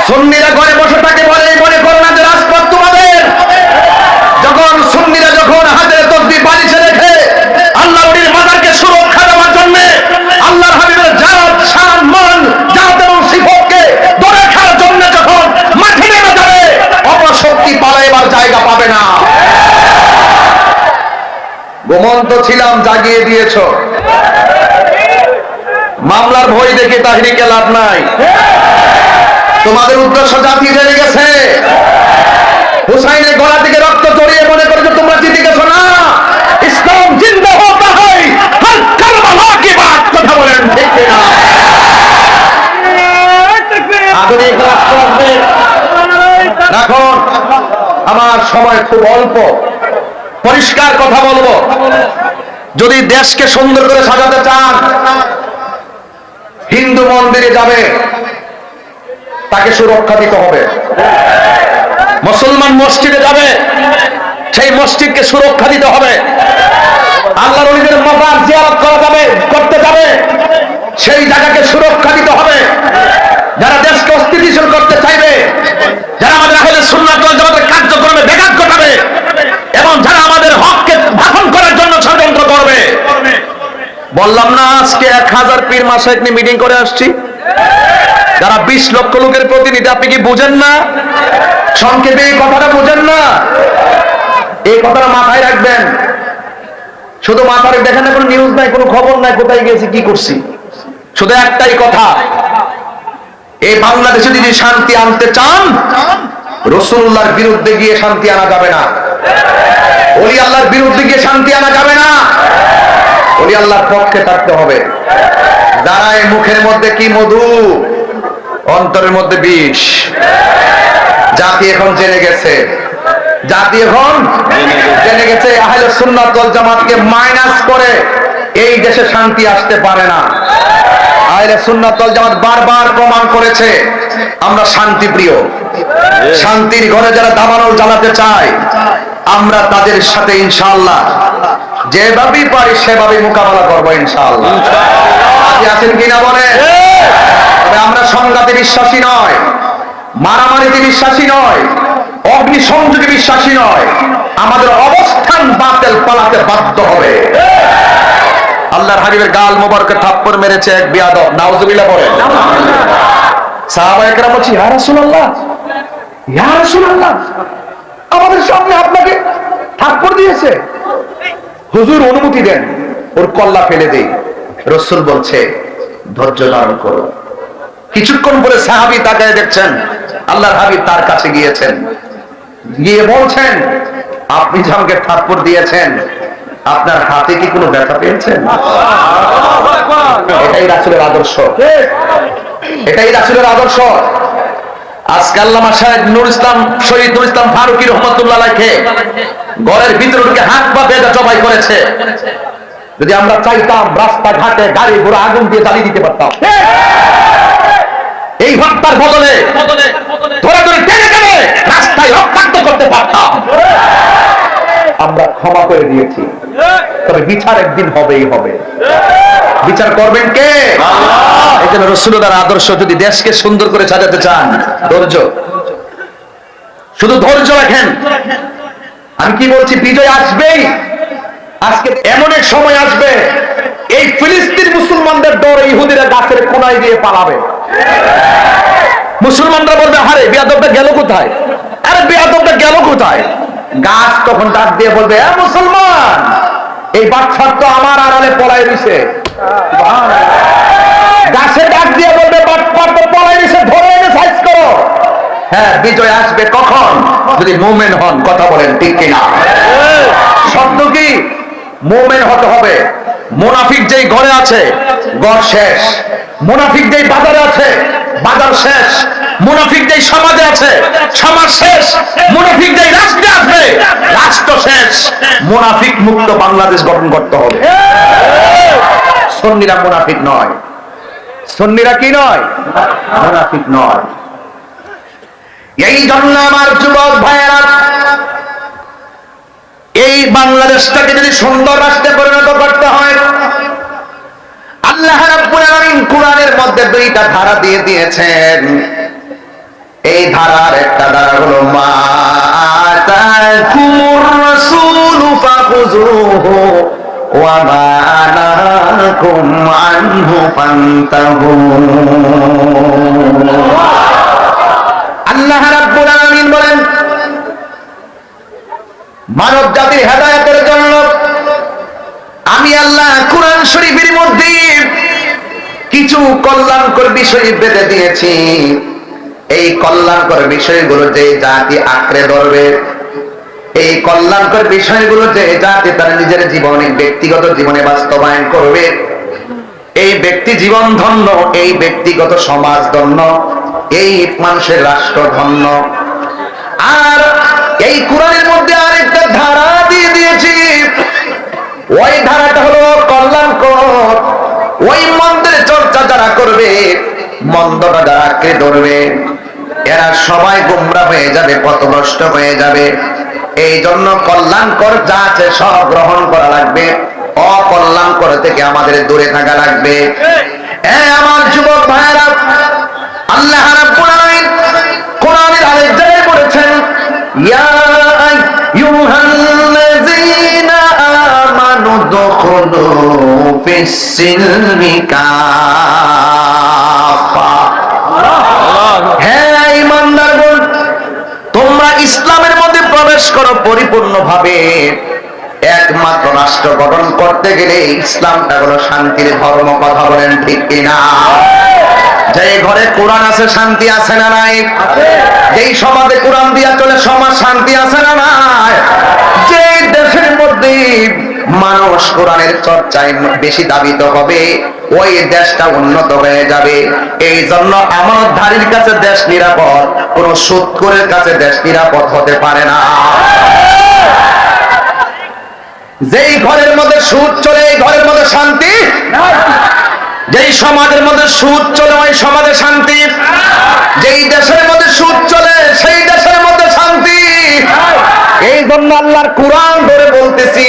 Speaker 2: সুন্নিরা ঘরে বসে থাকে বলেই মনে করো না যে রাজপথ তোমাদের। যখন সুন্নিরা যখন হাতে তসবিহ বালিশে রেখে আল্লাহর নবীর মাজারকে সুরক্ষা দেওয়ার জন্য আল্লাহর হাবিবের জাত, শান, মান, জাত এবং সিফতকে ধরে রাখার জন্য যখন মাঠে নেমে যাবে, অপশক্তি পালাইবার জায়গা পাবে না। ঘুমন্ত ছিলাম, জাগিয়ে দিয়েছ। মামলার ভয় দেখে তাহরিকে লাভ নাই। তোমাদের উদ্দেশ্য জাতি জেনে গেছে। হুসাইনের গলা থেকে রক্ত জড়িয়ে মনে করেছো তোমরা জিতে গেছো না। ইসলাম জিন্দা হতা হয় হর কারবালা কি বাত। কথা বলেন ঠিক না? আধুনিক রাষ্ট্র আসবে। এখন আমার সময় খুব অল্প, পরিষ্কার কথা বলবো। যদি দেশকে সুন্দর করে সাজাতে চান, হিন্দু মন্দিরে যাবে, তাকে সুরক্ষা দিতে হবে। মুসলমান মসজিদে যাবে, সেই মসজিদকে সুরক্ষা দিতে হবে। আল্লাহর ওলিদের মাজার জিয়ারত করতে যাবে, সেই জায়গাকে সুরক্ষা দিতে হবে। যারা দেশকে অস্থিতিশীল করতে চাইবে, যারা আমাদের আহলে সুন্নাত ওয়াল জামাতের কার্যক্রমে ব্যাঘাত ঘটাবে এবং যারা আমাদের হককে ভাষণ করার জন্য ষড়যন্ত্র করবে, বললাম না আজকে
Speaker 1: আজকে 1000 পীর মাশায়েখ নিয়ে মিটিং করে আসছি, যারা 20 লক্ষ লোকের প্রতিনিধি। আপনি কি বুঝেন না? সংক্ষেপে এই কথাটা বুঝেন না? এই কথাটা মাথায় রাখবেন। শুধু মাথায় দেখেন না, কোনো নিউজ নাই, কোনো খবর নাই, কোথায় গেছি কি করছি। শুধু একটাই কথা, এই বাংলাদেশে যদি শান্তি আনতে চান, রাসূলুল্লাহর বিরুদ্ধে গিয়ে শান্তি আনা যাবে না, ওলি আল্লাহর বিরুদ্ধে গিয়ে শান্তি আনা যাবে না, ওলি আল্লাহর পক্ষে থাকতে হবে। যারা এই মুখের মধ্যে কি মধু, অন্তরের মধ্যে বিষ। জাতি এখন জেনে গেছে, জাতি এখন জেনে গেছে আহলে সুন্নাত ওয়াল জামাতকে মাইনাস করে এই দেশে শান্তি আসতে পারে না। আহলে সুন্নাত ওয়াল জামাত বারবার প্রমাণ করেছে আমরা শান্তি প্রিয়। শান্তির ঘরে যারা দাবানল জ্বালাতে চায়, আমরা তাদের সাথে ইনশাআল্লাহ যেভাবেই পারি সেভাবে মোকাবেলা করবো ইনশাআল্লাহ। আছেন কিনা বলেন? তবে আমরা সংঘাতে বিশ্বাসী নয়, মারামারিতে বিশ্বাসী নয়, অগ্নি সংযোগে বিশ্বাসী নয়। আমাদের অবস্থান বাতিল পালাতে বাধ্য হবে। আল্লাহর হাবিবের গাল মোবারকে থাপ্পড় মেরেছে এক বেয়াদব, নাউজুবিল্লাহ বলেন। সাহাবায়ে কেরাম বলছে, ইয়া রাসূলুল্লাহ, ইয়া রাসূলুল্লাহ, আমাদের সামনে আপনাকে থাপ্পড় দিয়েছে, হুজুর অনুমতি দেন ওর কল্লা ফেলে দেই। রাসূল বলছে, ধৈর্য ধারণ করো। কিছুক্ষণ পরে সাহাবী তাকায় দেখছেন আল্লাহর হাবিব তার কাছে গিয়েছেন, গিয়ে বলছেন, আপনি যে আমাকে থাপ্পড় দিয়েছেন, আপনার হাতে কি কোনো ব্যথা পেয়েছেন? এটাই রাসূলের আদর্শ, এটাই রাসূলের আদর্শ। আজকে আল্লামা শাহেদ নূর ইসলাম, শহীদ নূর ইসলাম ফারুকী রহমাতুল্লাহ আলাইহি ঘরের ভিতরে ঢুকে হাত পা বেঁধে জবাই করেছে। যদি আমরা চাইতাম রাস্তাঘাটে গাড়ি ঘোড়া আগুন দিয়ে জ্বালিয়ে দিতে পারতাম। এই হত্যার বদলে ধরে ধরে টেনে টেনে রাস্তায় রক্তাক্ত করতে পারতাম। আমরা ক্ষমা করে দিয়েছি, তবে বিচার একদিন হবেই হবে। বিচার করবেন কে? আল্লাহ। এই জন্য রাসূলুল্লাহর আদর্শ যদি দেশকে সুন্দর করে সাজাতে চান, ধৈর্য, শুধু ধৈর্য রাখেন। আমি কি বলছি, বিজয় আসবেই। আজকে এমন এক সময় আসবে, এই ফিলিস্তিন মুসলমানদের ডরে ইহুদিরা গাছের কোনায় দিয়ে পালাবে। মুসলমানরা বলবে, আরে বেয়াদবটা গেল কোথায়, আরে বেয়াদবটা গেল কোথায়। গাছ তখন ডাক দিয়ে বলবে, এ মুসলমান, এই বাচ্চার তো আমার আড়ালে পলায় দিছে। গাছে ডাক দিয়ে বলবে, বাচ্চার তো পলায় দিছে, ধরে এনে সাইজ করো। হ্যাঁ, বিজয় আসবে কখন? যদি মুমিন হন। কথা বলেন ঠিক কিনা? শব্দ কি? মুমিন হতে হবে। মুনাফিক যেই ঘরে আছে, ঘর শেষ। মুনাফিক যেই বাজারে আছে, বাজার শেষ। মুনাফিক যেই সমাজে আছে, সমাজ শেষ। মুনাফিক যেই রাষ্ট্রে আসবে, রাষ্ট্র শেষ। মুনাফিক মুক্ত বাংলাদেশ গঠন করতে হবে। সুন্নিরা মুনাফিক নয়, সুন্নিরা কি নয়? মুনাফিক নয়। এই জন্য আমার যুবক ভাইয়েরা, এই বাংলাদেশটাকে যদি সুন্দর রাষ্ট্রে পরিণত করতে হয়, আল্লাহ রাব্বুল আলামিন কোরআনের মধ্যে দুইটা ধারা দিয়ে দিয়েছেন। এই ধারার একটা ধারা হলো মা আতাকুমুর রাসূলু ফাখুযুহু ওয়া মা নাহাকুম আনহু ফান্তাহু। আল্লাহ রাব্বুল আলামিন বলেন, মানব জাতির হেদায়েতের জন্য আমি আল্লাহ কুরআন শরীফের মধ্যে কিছু কল্যাণকর বিষয় বেঁধে দিয়েছি। এই কল্যাণকর বিষয়গুলো যে জাতি আঁকড়ে ধরবে, এই কল্যাণকর বিষয়গুলো যে জাতি তার নিজের জীবনে, ব্যক্তিগত জীবনে বাস্তবায়ন করবে, এই ব্যক্তি জীবন ধন্য, এই ব্যক্তিগত সমাজ ধন্য, এই মানুষের রাষ্ট্র ধন্য। আর এই কোরআনের মধ্যে আরেকটা ধারা দিয়ে দিয়েছি, ওই ধারাটা হলো কল্যাণকর। ওই মন্দের চর্চা যারা করবে, মন্দটা যারা আঁকড়ে ধরবে, এরা সবাই গোমরা হয়ে যাবে, পথভ্রষ্ট হয়ে যাবে। এই জন্য কল্যাণকর যা আছে সব গ্রহণ করা লাগবে, অকল্যাণকর থেকে আমাদের দূরে থাকা লাগবে। আমার যুবক ভাইয়েরা, আল্লাহ রাব্বুল আলামিন কোরআনের আরেক জায়গায় বলেছেন, ইয়া আইয়ুহাল্লাযীনা আমানু দুখুলু
Speaker 2: ফিস-সিলমি কাফা। হ্যাঁ ঈমানদারগণ, তোমরা ইসলামের মধ্যে প্রবেশ করো পরিপূর্ণভাবে। একমাত্র রাষ্ট্র গঠন করতে গেলে ইসলামটা হলো শান্তির ধর্ম, কথা বলেন ঠিক কিনা? যে ঘরে কোরআন আছে শান্তি আছে না নাই? যেই সমাজে কোরআন দিয়া চলে সমাজ শান্তি আছে না নাই? যে দেশের মধ্যে মানুষ কোরআনের চর্চায় বেশি দাবিত হবে ওই দেশটা উন্নত হয়ে যাবে। এই জন্য আমানতধারীর কাছে দেশ নিরাপদ, কোন সুদখোরের কাছে দেশ নিরাপদ হতে পারে না। যেই ঘরের মধ্যে সুদ চলে এই ঘরের মধ্যে শান্তি, যেই সমাজের মধ্যে সুদ চলে ওই সমাজে শান্তি, যেই দেশের মধ্যে সুদ চলে সেই দেশের মধ্যে শান্তি। এই জন্য আল্লাহর কোরআন ধরে বলতেছি,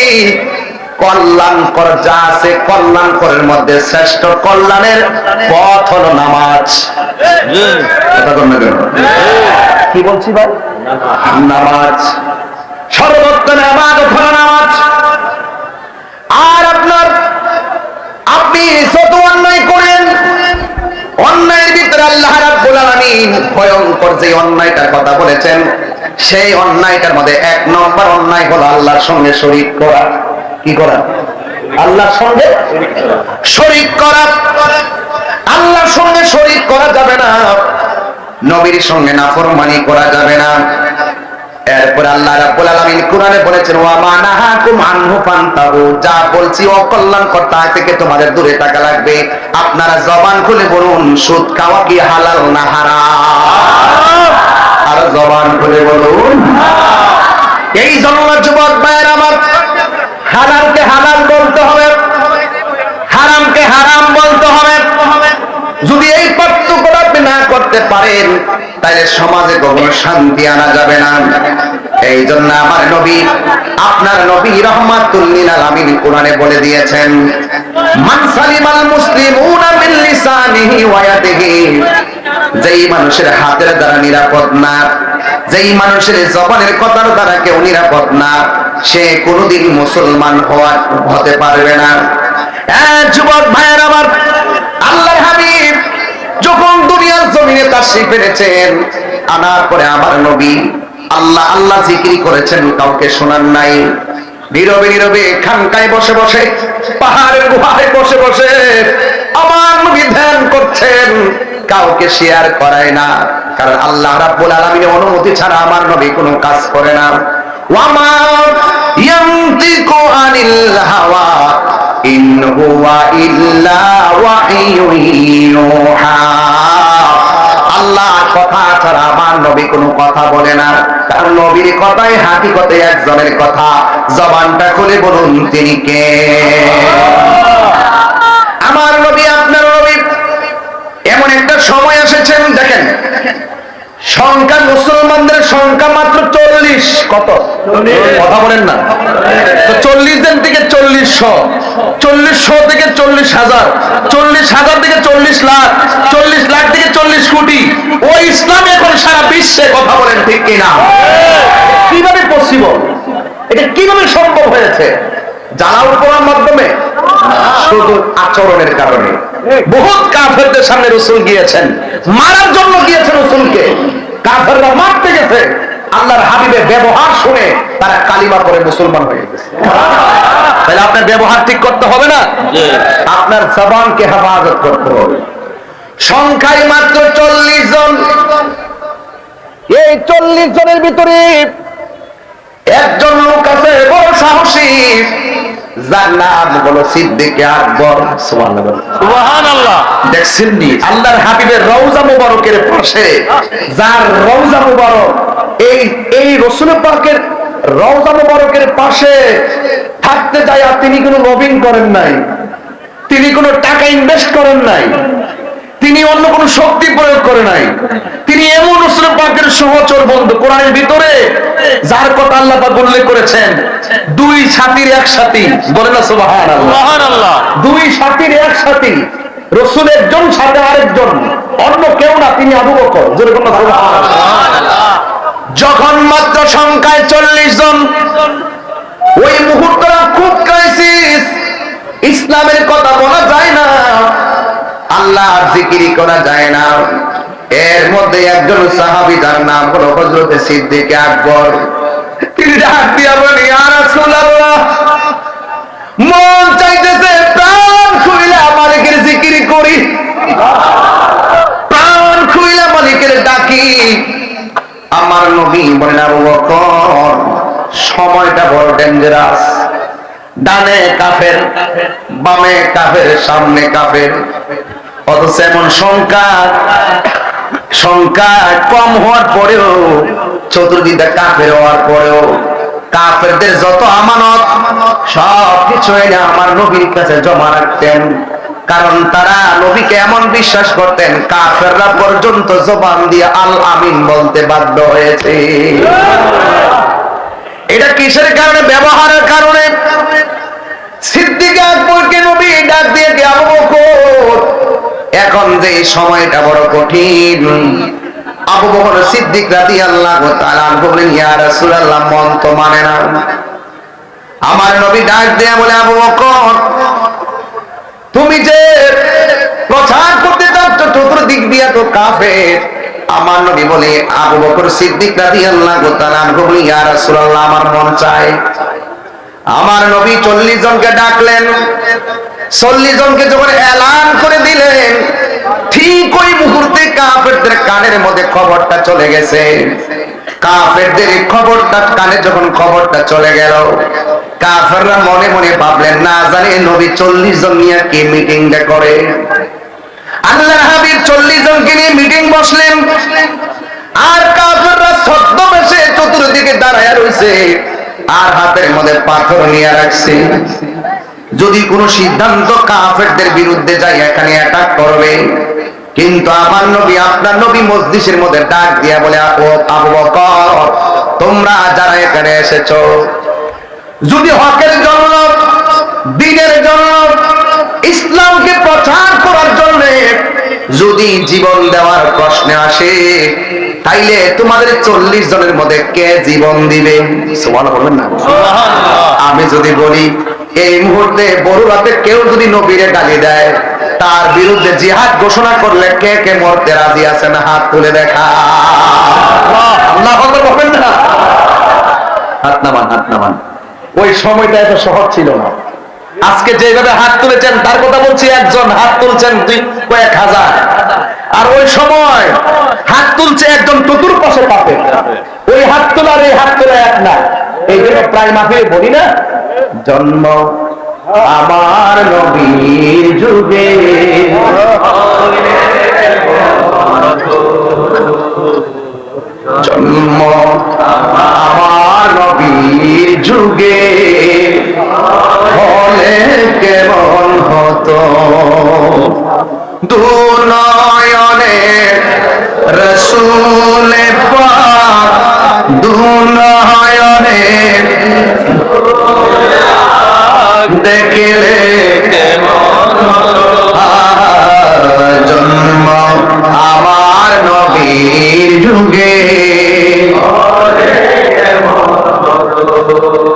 Speaker 2: কল্যাণকর যা আছে কল্যাণকরের মধ্যে শ্রেষ্ঠ কল্যাণের পথ হলো নামাজ। কি বলছি ভাই? নামাজ সর্বোত্তম ইবাদত হলো নামাজ। আর আপনি যত অন্যায় করেন, অন্যায়ের ভিতরে আল্লাহ রাব্বুল আলামিন ভয়ঙ্কর যে অন্যায়টার কথা বলেছেন, সেই অন্যায়টার মধ্যে এক নম্বর অন্যায় হলো আল্লাহর সঙ্গে শরীক করা। কি করা? আল্লাহর সঙ্গে শরীক করা। আল্লাহর সঙ্গে শরীক করা যাবে না, নবীর সঙ্গে নাফরমানি করা যাবে না। এরপর আল্লাহ রাব্বুল আলামিন কোরআনে বলেছেন, ওয়া মা নাহাকুম আনহু ফান্তাহু, যা বলছি অকল্যাণকর তা থেকে তোমাদের দূরে থাকা লাগবে। আপনারা জবান খুলে বলুন, সুদ খাওয়া কি হালাল না হারাম? আর জবান খুলে বলুন। এই জন্য যুবক ভাইয়েরা আমার, হালালকে হালাল বলতে হবে, হারামকে হারাম বলতে হবে। যদি এই পার্থক্য আপনি না করতে পারেন তাহলে সমাজে কখনো শান্তি আনা যাবে না। এই জন্য আমার নবী, আপনার নবী রাহমাতুল লিল আলামিন কোরআনে বলে দিয়েছেন, মান সালিমাল মুসলিমুনা মিন লিসানিহি ওয়া ইয়াদিহি, যেই মানুষের হাতের দ্বারা নিরাপদ না, যেই মানুষের জবানের কথার দ্বারা কেউ নিরাপদ না, সে কোনোদিন মুসলমান হতে পারবে না। যুবক ভাইয়ের আমার, আল্লাহর হাবিব যখন দুনিয়ার জমিনে তাশরীফ এনেছেন, আনার পরে আমার নবী আল্লাহ আল্লাহ জিকির করেছেন, কাউকে শোনান নাই। নীরবে নীরবে খানকায় বসে বসে, পাহাড়ের গুহায় বসে বসে আমার নবী ধ্যান করছেন, কাউকে শেয়ার করায় না। কারণ আল্লাহ রাব্বুল আলামিনের অনুমতি ছাড়া আমার নবী কোনো কাজ করে না। ওয়ামা ইয়ানতিকু আনিল হাওয়া ইন হুয়া ইল্লা ওয়াহিয়ুন ইউহা। আল্লাহর কথা ছাড়া আমার নবী কোনো কথা বলে না। কারণ নবীর কথাই হাকিকতে একজনের কথা। জবানটা খুলে বলুন, তিনি কে? আমার নবী, আপনার নবী। এমন একটা সময় এসেছেন, দেখেন সংখ্যা, মুসলমানদের সংখ্যা মাত্র 40। কত? কথা বলেন না। তো 40 জন থেকে 40,000, 40,000 থেকে 40,000, 40,000 থেকে 40 লাখ, 40 লাখ থেকে 40 কোটি। ওই ইসলাম এখন সারা বিশ্বে, কথা বলেন ঠিক কিনা? কিভাবে পসিবল? এটা কিভাবে সম্ভব হয়েছে? জালাল করার মাধ্যমে? শুধু আচরণের কারণে। বহুত কাফেরদের সামনে রাসূল গিয়েছেন, মারার জন্য গিয়েছেন রাসূলকে। কাফেররা মারতে গেছে, আল্লাহর হাবিবের ব্যবহার শুনে তারা কালিমা পড়ে মুসলমান হয়ে গেছে। তাহলে আপনার ব্যবহার ঠিক করতে হবে না, আপনার জবানকে হেফাজত করতে হবে। সংখ্যায় মাত্র 40 জন। এই 40 জনের ভিতরে একজন লোক আছে বড় সাহসী, যার নাম হলো সিদ্দিকে আকবর। সুবহানাল্লাহ। দেখছেন নি আল্লাহর হাবিবের রওজা মুবারকের পাশে, যার রওজা মুবারক এই রাসূল পাকের রওজা মুবারকের পাশে থাকতে যায়, তিনি কোনো লবিং করেন নাই, তিনি কোনো টাকা ইনভেস্ট করেন নাই, তিনি অন্য কোন শক্তি প্রয়োগ করে নাই। তিনি এমন রাসূল পাকের সহচর বন্ধু, কোরআনের ভিতরে যার কথা আল্লাহ পাক উল্লেখ করেছেন, দুই সাথীর এক সাথী। বলেন না সুবহানাল্লাহ। দুই সাথীর এক সাথী, রাসূল একজন, সাথে আরেকজন, অন্য কেউ না, তিনি আবু বকর। জোরে বলুন সুবহানাল্লাহ। যখন মাত্র সংখ্যায় 40 জন, ওই মুহূর্তটা খুব ক্রাইসিস। ইসলামের কথা বলা যায় না, আল্লাহর জিকির করা যায় না। এর মধ্যে একজন সাহাবী যার নাম হলো হযরত সিদ্দিক আকবর, তিনি ডাক দিয়া বলেন, ইয়া রাসূলুল্লাহ, মন চাইতেছে প্রাণ খুইলা মালিকের জিকির করি, প্রাণ খুইলা মালিকের ডাকি। আমার নবী বলেন, আবু বকর, সময়টা বড় ডেঞ্জারাস। ডানে কাফের, বামে কাফের, সামনে কাফের, অথচ এমন সংখ্যা কম হওয়ার পরেও, চতুর্দিকে কাফের হওয়ার পরেও কাফেরদের যত আমানত সবকিছু এনে আমার নবীর কাছে জমা রাখতেন। কারণ তারা নবীকে এমন বিশ্বাস করতেন, কাফেররা পর্যন্ত জবান দিয়ে আল আমিন বলতে বাধ্য হয়েছে। এটা কিসের কারণে? ব্যবহারের কারণে। সিদ্দিক আকবরকে নবী ডাক দিয়ে কে, আবু বকর, এখন যে সময়টা বড় কঠিন। আবু বকর সিদ্দিক রাদিয়াল্লাহু তাআলা বলেন, ইয়া রাসূলুল্লাহ, মন তো মানে না। আমার নবী ডাক দিয়ে বলে, আবু বকর, তুমি যে প্রচার করতে চাচ্ছ চতুর্দিক দিয়া তো কাফের। আমার নবী বলে, আবু বকর সিদ্দিক রাদিয়াল্লাহু তাআলা বলেন, ইয়া রাসূলুল্লাহ, আমার মন চায়। আমার নবী 40 জনকে ডাকলেন। 40 জনকে যখন এলান করে দিলেন, ঠিক ওই মুহূর্তে কাফেরদের কানের মধ্যে খবরটা চলে গেছে। কাফেরদের খবরটা কানে যখন খবরটা চলে গেল, কাফেররা মনে মনে ভাবলেন, না জানি নবী 40 জন নিয়ে কি মিটিংটা করে। আল্লাহর হাবিব 40 জনকে নিয়ে মিটিং বসলেন, আর কাফেররা ছদ্মবেশে চতুর্দিকে দাঁড়ায় রয়েছে, আর হাতের মধ্যে পাথর নিয়ে রাখছে। যদি কোনো সিদ্ধান্ত কাফেরদের বিরুদ্ধে যায়, এখানে অ্যাটাক করবে। কিন্তু আমার নবী, আপনার নবী মজলিসের মধ্যে ডাক দিয়া বলে, আবু বকর, তোমরা যারা এখানে এসেছো, যদি হকের জন্য, দ্বীনের জন্য, ইসলামকে প্রচার করার জন্য যদি জীবন দেওয়ার প্রশ্নে আসে, তাইলে তোমাদের 40 জনের মধ্যে কে জীবন দিবে? সুবহানাল্লাহ বলবেন না? আমি যদি বলি, এই মুহূর্তে বড়ুয়াতে কেউ যদি নবীরে গালি দেয়, তার বিরুদ্ধে জিহাদ ঘোষণা করলে কে কে মরতে রাজি আছেন? হাত তুলে দেখা। আল্লাহ বলবেন না? হাত নামান, হাত নামান। ওই সময়টা এত সহজ ছিল না। আজকে যেভাবে হাত তুলেছেন, তার কথা বলছি, একজন হাত তুলছেন কয়েক হাজার, আর ওই সময় হাত তুলছে একজন চতুর্পাশে পাবে। ওই হাত তোলার এই হাত তোলা এক না। এই জন্য প্রায় মাফে বলি না, জন্ম আমার নবীর যুগে, জন্ম আমার নবীর যুগে হলে কেমন হতো, দুনয়নে রাসূল পাক, দুনয়নে দেখলে জন্ম আমার নবীর যুগে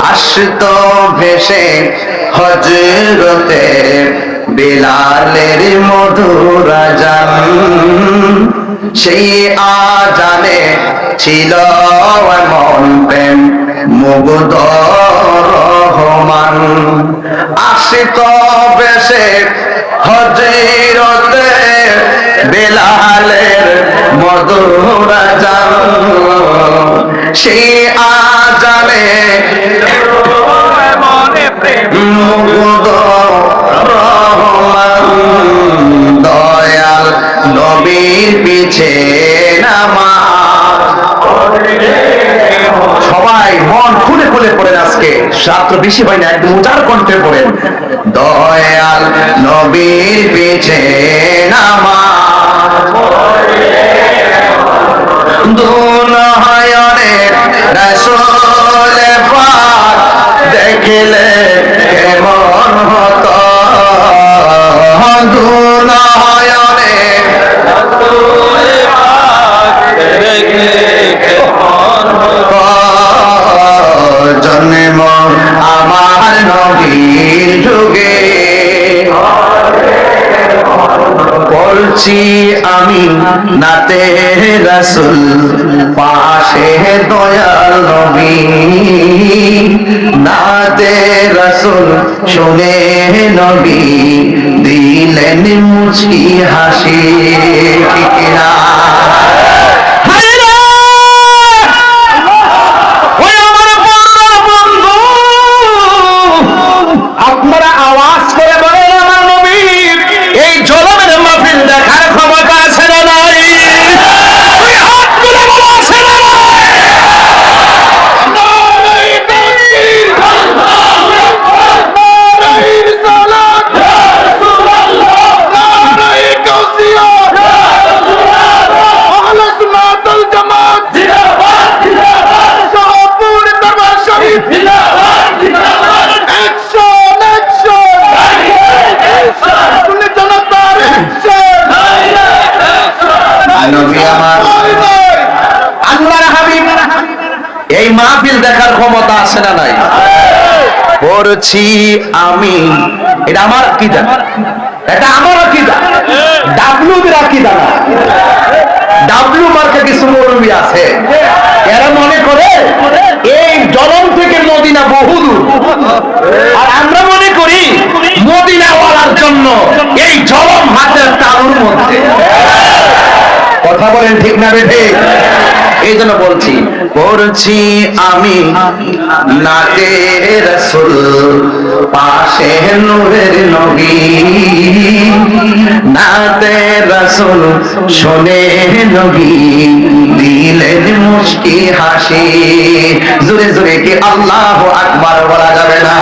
Speaker 2: আসতো ভেসে হযরতে বিলালের মধুর আযান, সেই আযানে ছিল মন প্রেম মুগ্ধ রহমান। আসতো ভেসে হযরতে বিলালের মধুর আযান, সেই আযানে মুগ্ধ রহমান। দয়াল নবীর পিছে নামাজ। সবাই মন খুলে খুলে পড়েন, আজকে ছাত্র বেশি হয় না, একদম উজাড় কণ্ঠে পড়েন, দয়াল নবীর পিছে নামাজ। দুনয়নে রাসূল পাক দেখলে কেমন হতো, দুনয়নে রাসূল পাক দেখলে কেমন হতো, জন্ম আমার নবীর যুগে আমি নাতে রাসূল পাশে দয়াল নবী নাতে রাসূল শুনে নবী দিলেন মুচকি হাসি ঠিক না
Speaker 1: আপনারা আওয়াজ করে বলেন আমার নবীর এই জলমের মাহফিল দেখার ক্ষমতা আছে না নাই? ওই হাত তুলে বলো আছে না নাই? আল্লাহর হাবিব এই মাহফিল দেখার ক্ষমতা আছে না নাই? পড়ছি আমি, এটা আমার আকীদা, এটা আমার আকীদা, ডাব্লিউদের আকীদা না। ডাব্লিউ মার্কে কিছু মৌলবি আছে, এরা মনে করে এই জলম থেকে মদিনা বহুদূর, আর আমরা মনে করি মদিনা ওয়ালার জন্য এই জলম হাতের তালুর মধ্যে। কথা বলেন ঠিক না বেঠে? এই জন্য বলছি পড়ছি আমি নাতে রাসূল পাশে নূরের নবী নাতে রাসূল শুনে নবী দিলেন মুচকি হাসি। জোরে জোরে কি আল্লাহু আকবার বলা যাবে না?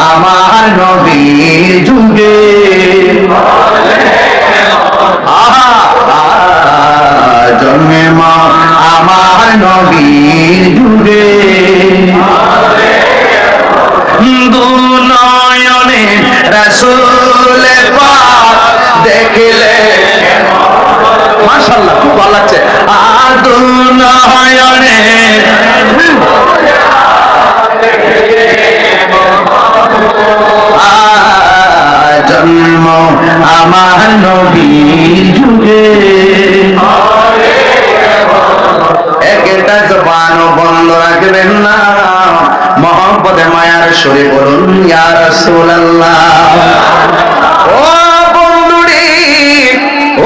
Speaker 1: আমার নবীর যুগে জন্মে আমার নবীর যুগে দু নয়নে রাসূল পাক দেখলে মাশাআল্লাহ খুব ভালো লাগছে। আর দু নয়নে জন্ম আমার নবীর যুগে একটা জবান বন্ধ রাখবেন না, মহব্বতে মায়ার সুরে বলুন ইয়া রাসূলুল্লাহ। ও বন্ধুরে,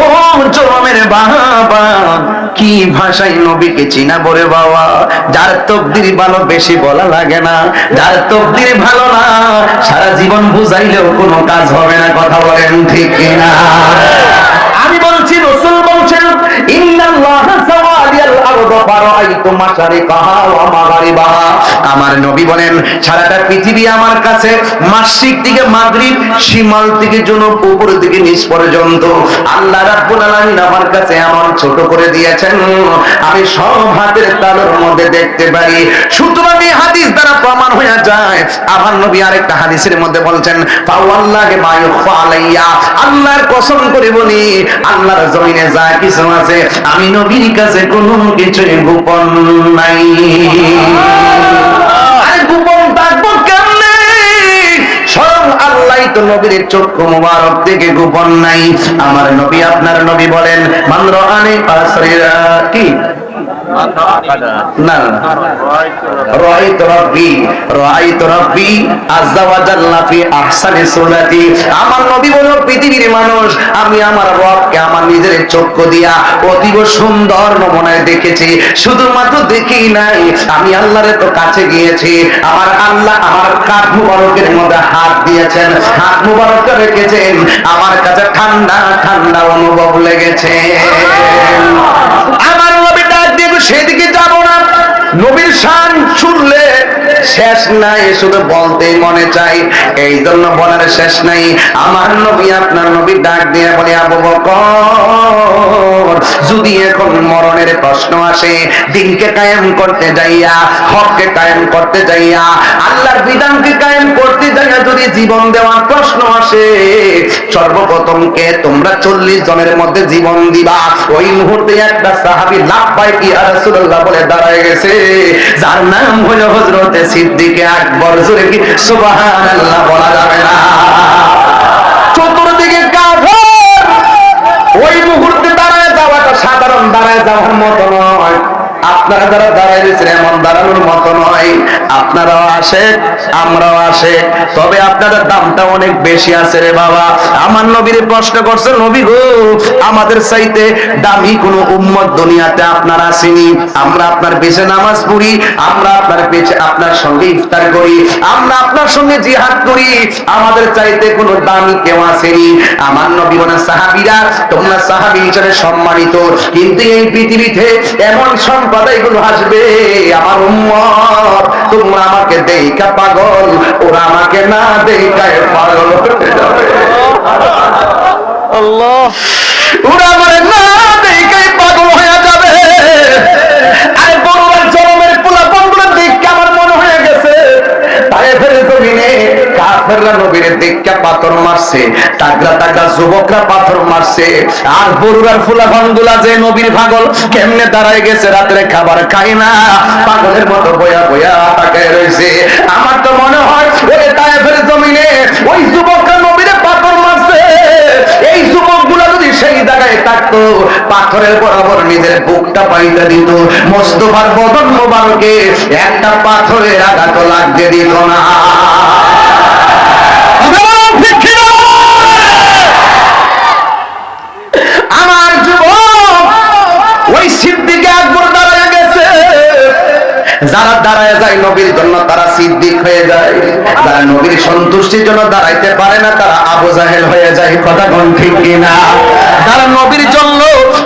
Speaker 1: ও জমের বাবা, কি ভাষায় নবীকে চিনা বলে বাবা। যার তকদির ভালো বেশি বলা লাগে না, যার তকদির ভালো না সারা জীবন বুঝাইলেও কোনো কাজ হবে না। কথা বলেন ঠিক কিনা? আমি বলছি রাসূল বলছেন ইন্নাল্লাহা সাওয়ালিয়াল আরদ ফারাআইতু মাশারিকাহা ওয়া মাগরিবাহা। আমার নবী বলেন সারাটা পৃথিবী আমার কাছে মাশরিক থেকে মাগরিব, শিমাল থেকে জনুব, উপর থেকে নিচ পর্যন্ত আল্লাহ রাব্বুল আলামিন আমার কাছে এমন ছোট করে দিয়েছেন আমি সব হাতের তালুর মধ্যে দেখতে পারি। সুতরাং এই হাদিস দ্বারা প্রমাণ হয়ে যায়। আমার নবী আরেকটা হাদিসের মধ্যে বলছেন ফাওয়াল্লাহি মা ইউখফা আলাইয়া, আল্লাহর কসম করে বলি আল্লাহর জমিনে যা কিছু আছে আমি নবীর কাছে কোনো কিছুই গোপন নাই। আর গোপন থাকবো কেমনে? স্বয়ং আল্লাহই তো নবীর চক্ষু মুবারক থেকে গোপন নাই। আমার নবী আপনার নবী বলেন মান রাআনি ফাসরিরা কি না রাআইতু রাব্বি আযজা ওয়া জাল্লা ফি আহসানি সুরাতি। আমার নবী বলেন পৃথিবীর মানুষ আমি আমার রবকে আমার নিজের চক্ষু দিয়া অতীব সুন্দর নমুনায় দেখেছি। শুধুমাত্র দেখি নাই, আমি আল্লাহর তো কাছে গিয়েছি। আমার আল্লাহ আমার কাঁধ মুবারকের মধ্যে হাত দিয়েছেন, হাত মুবারক রেখেছেন, আমার কাছে ঠান্ডা ঠান্ডা অনুভব লেগেছে। আমার নবী ডাক দিয়ে সেদিকে যাব না। নবীর শান শুনলে শেষ নাই, শুধু বলতেই মনে চাই, এই জন্য বলার শেষ নাই। আমার নবী আপনার নবী ডাক দিয়ে বলে আবু বকর, যদি এখন মরণের প্রশ্ন আসে, দিনকে কায়েম করতে যাইয়া, হককে কায়েম করতে যাইয়া, আল্লাহর বিধানকে কায়েম করতে যাইয়া যদি জীবন দেওয়ার প্রশ্ন আসে, সর্বপ্রথম কে তোমরা 40 জনের মধ্যে জীবন দিবা। ওই মুহূর্তে একটা সাহাবী লাব্বাইক ইয়া রাসূলুল্লাহ বলে দাঁড়ায় গেছে, যার নাম হলো হযরত সিদ্দিক আকবর। জোরে কি সুবহানাল্লাহ বলা যাবে না? চতুর্দিকে কাফের
Speaker 2: আপনারা যারা দাঁড়ায় রয়েছেন এমন দাঁড়ানোর মতো নয়। আপনারাও আসে, আমরাও আসে, তবে আপনাদের দামটা অনেক বেশি আছে রে বাবা। আমার নবীর প্রশ্ন করছে, নবী গো, আমাদের চাইতে দামি কোন উম্মত দুনিয়াতে আপনার আসেনি। আমরা আপনার পেছনে নামাজ পড়ি, আমরা আপনার পেছনে আপনার সঙ্গে ইফতার করি, আমরা আপনার সঙ্গে জিহাদ করি, আমাদের চাইতে কোনো দামি কেউ আসেনি। আমার নবী বলেন, সাহাবীরা তোমরা সাহাবী হিসেবে সম্মানিত, কিন্তু এই পৃথিবীতে এমন সম্প্রদায়গুলো আসবে আমার উম্মত, তোমরা আমাকে দেইখা পাগল, ওরা আমাকে না দেইখায় পাগল হতে যাবে।
Speaker 1: আল্লাহ,
Speaker 2: ওরা আমার না দেইখায় পাগল হয়ে যাবে। আর বড়রা জনমের পোলা বন্ধুরা দেখে আমার মনে হয়ে গেছে তায়েফের জমিনে কাফেররা নবীর দেখে পাথর মারছে, তাগড়া তাগড়া যুবকরা পাথর মারছে, আর বড়রার ফুলা বন্ধুরা যে নবীর পাগল কেমনে দাঁড়ায় গেছে, রাত্রে খাবার খায় না, পাগলের মতো বয়া বয়া তাকায় রয়েছে। আমার তো মনে হয় ওই তায়েফের জমিনে ওই যুবকরা নবীর পাথর মারছে, এই যুবকগুলো যদি সেই জায়গায় থাকতো, পাথরের বরাবর নিজের বুকটা পাইতে দিত, মোস্তফার বদন মোবারকে একটা পাথরের আঘাত লাগতে দিত না। আমার যুবক ওই সিদ্দিক আকবর দাঁড়ায় গেছে। যারা দাঁড়ায় যায় নবীর জন্য তারা সিদ্দিক হয়ে যায়, যারা নবীর সন্তুষ্টির জন্য দাঁড়াইতে পারে না তারা আবু জাহেল হয়ে যায়। কথা কোন ঠিক কিনা? যারা নবীর জন্য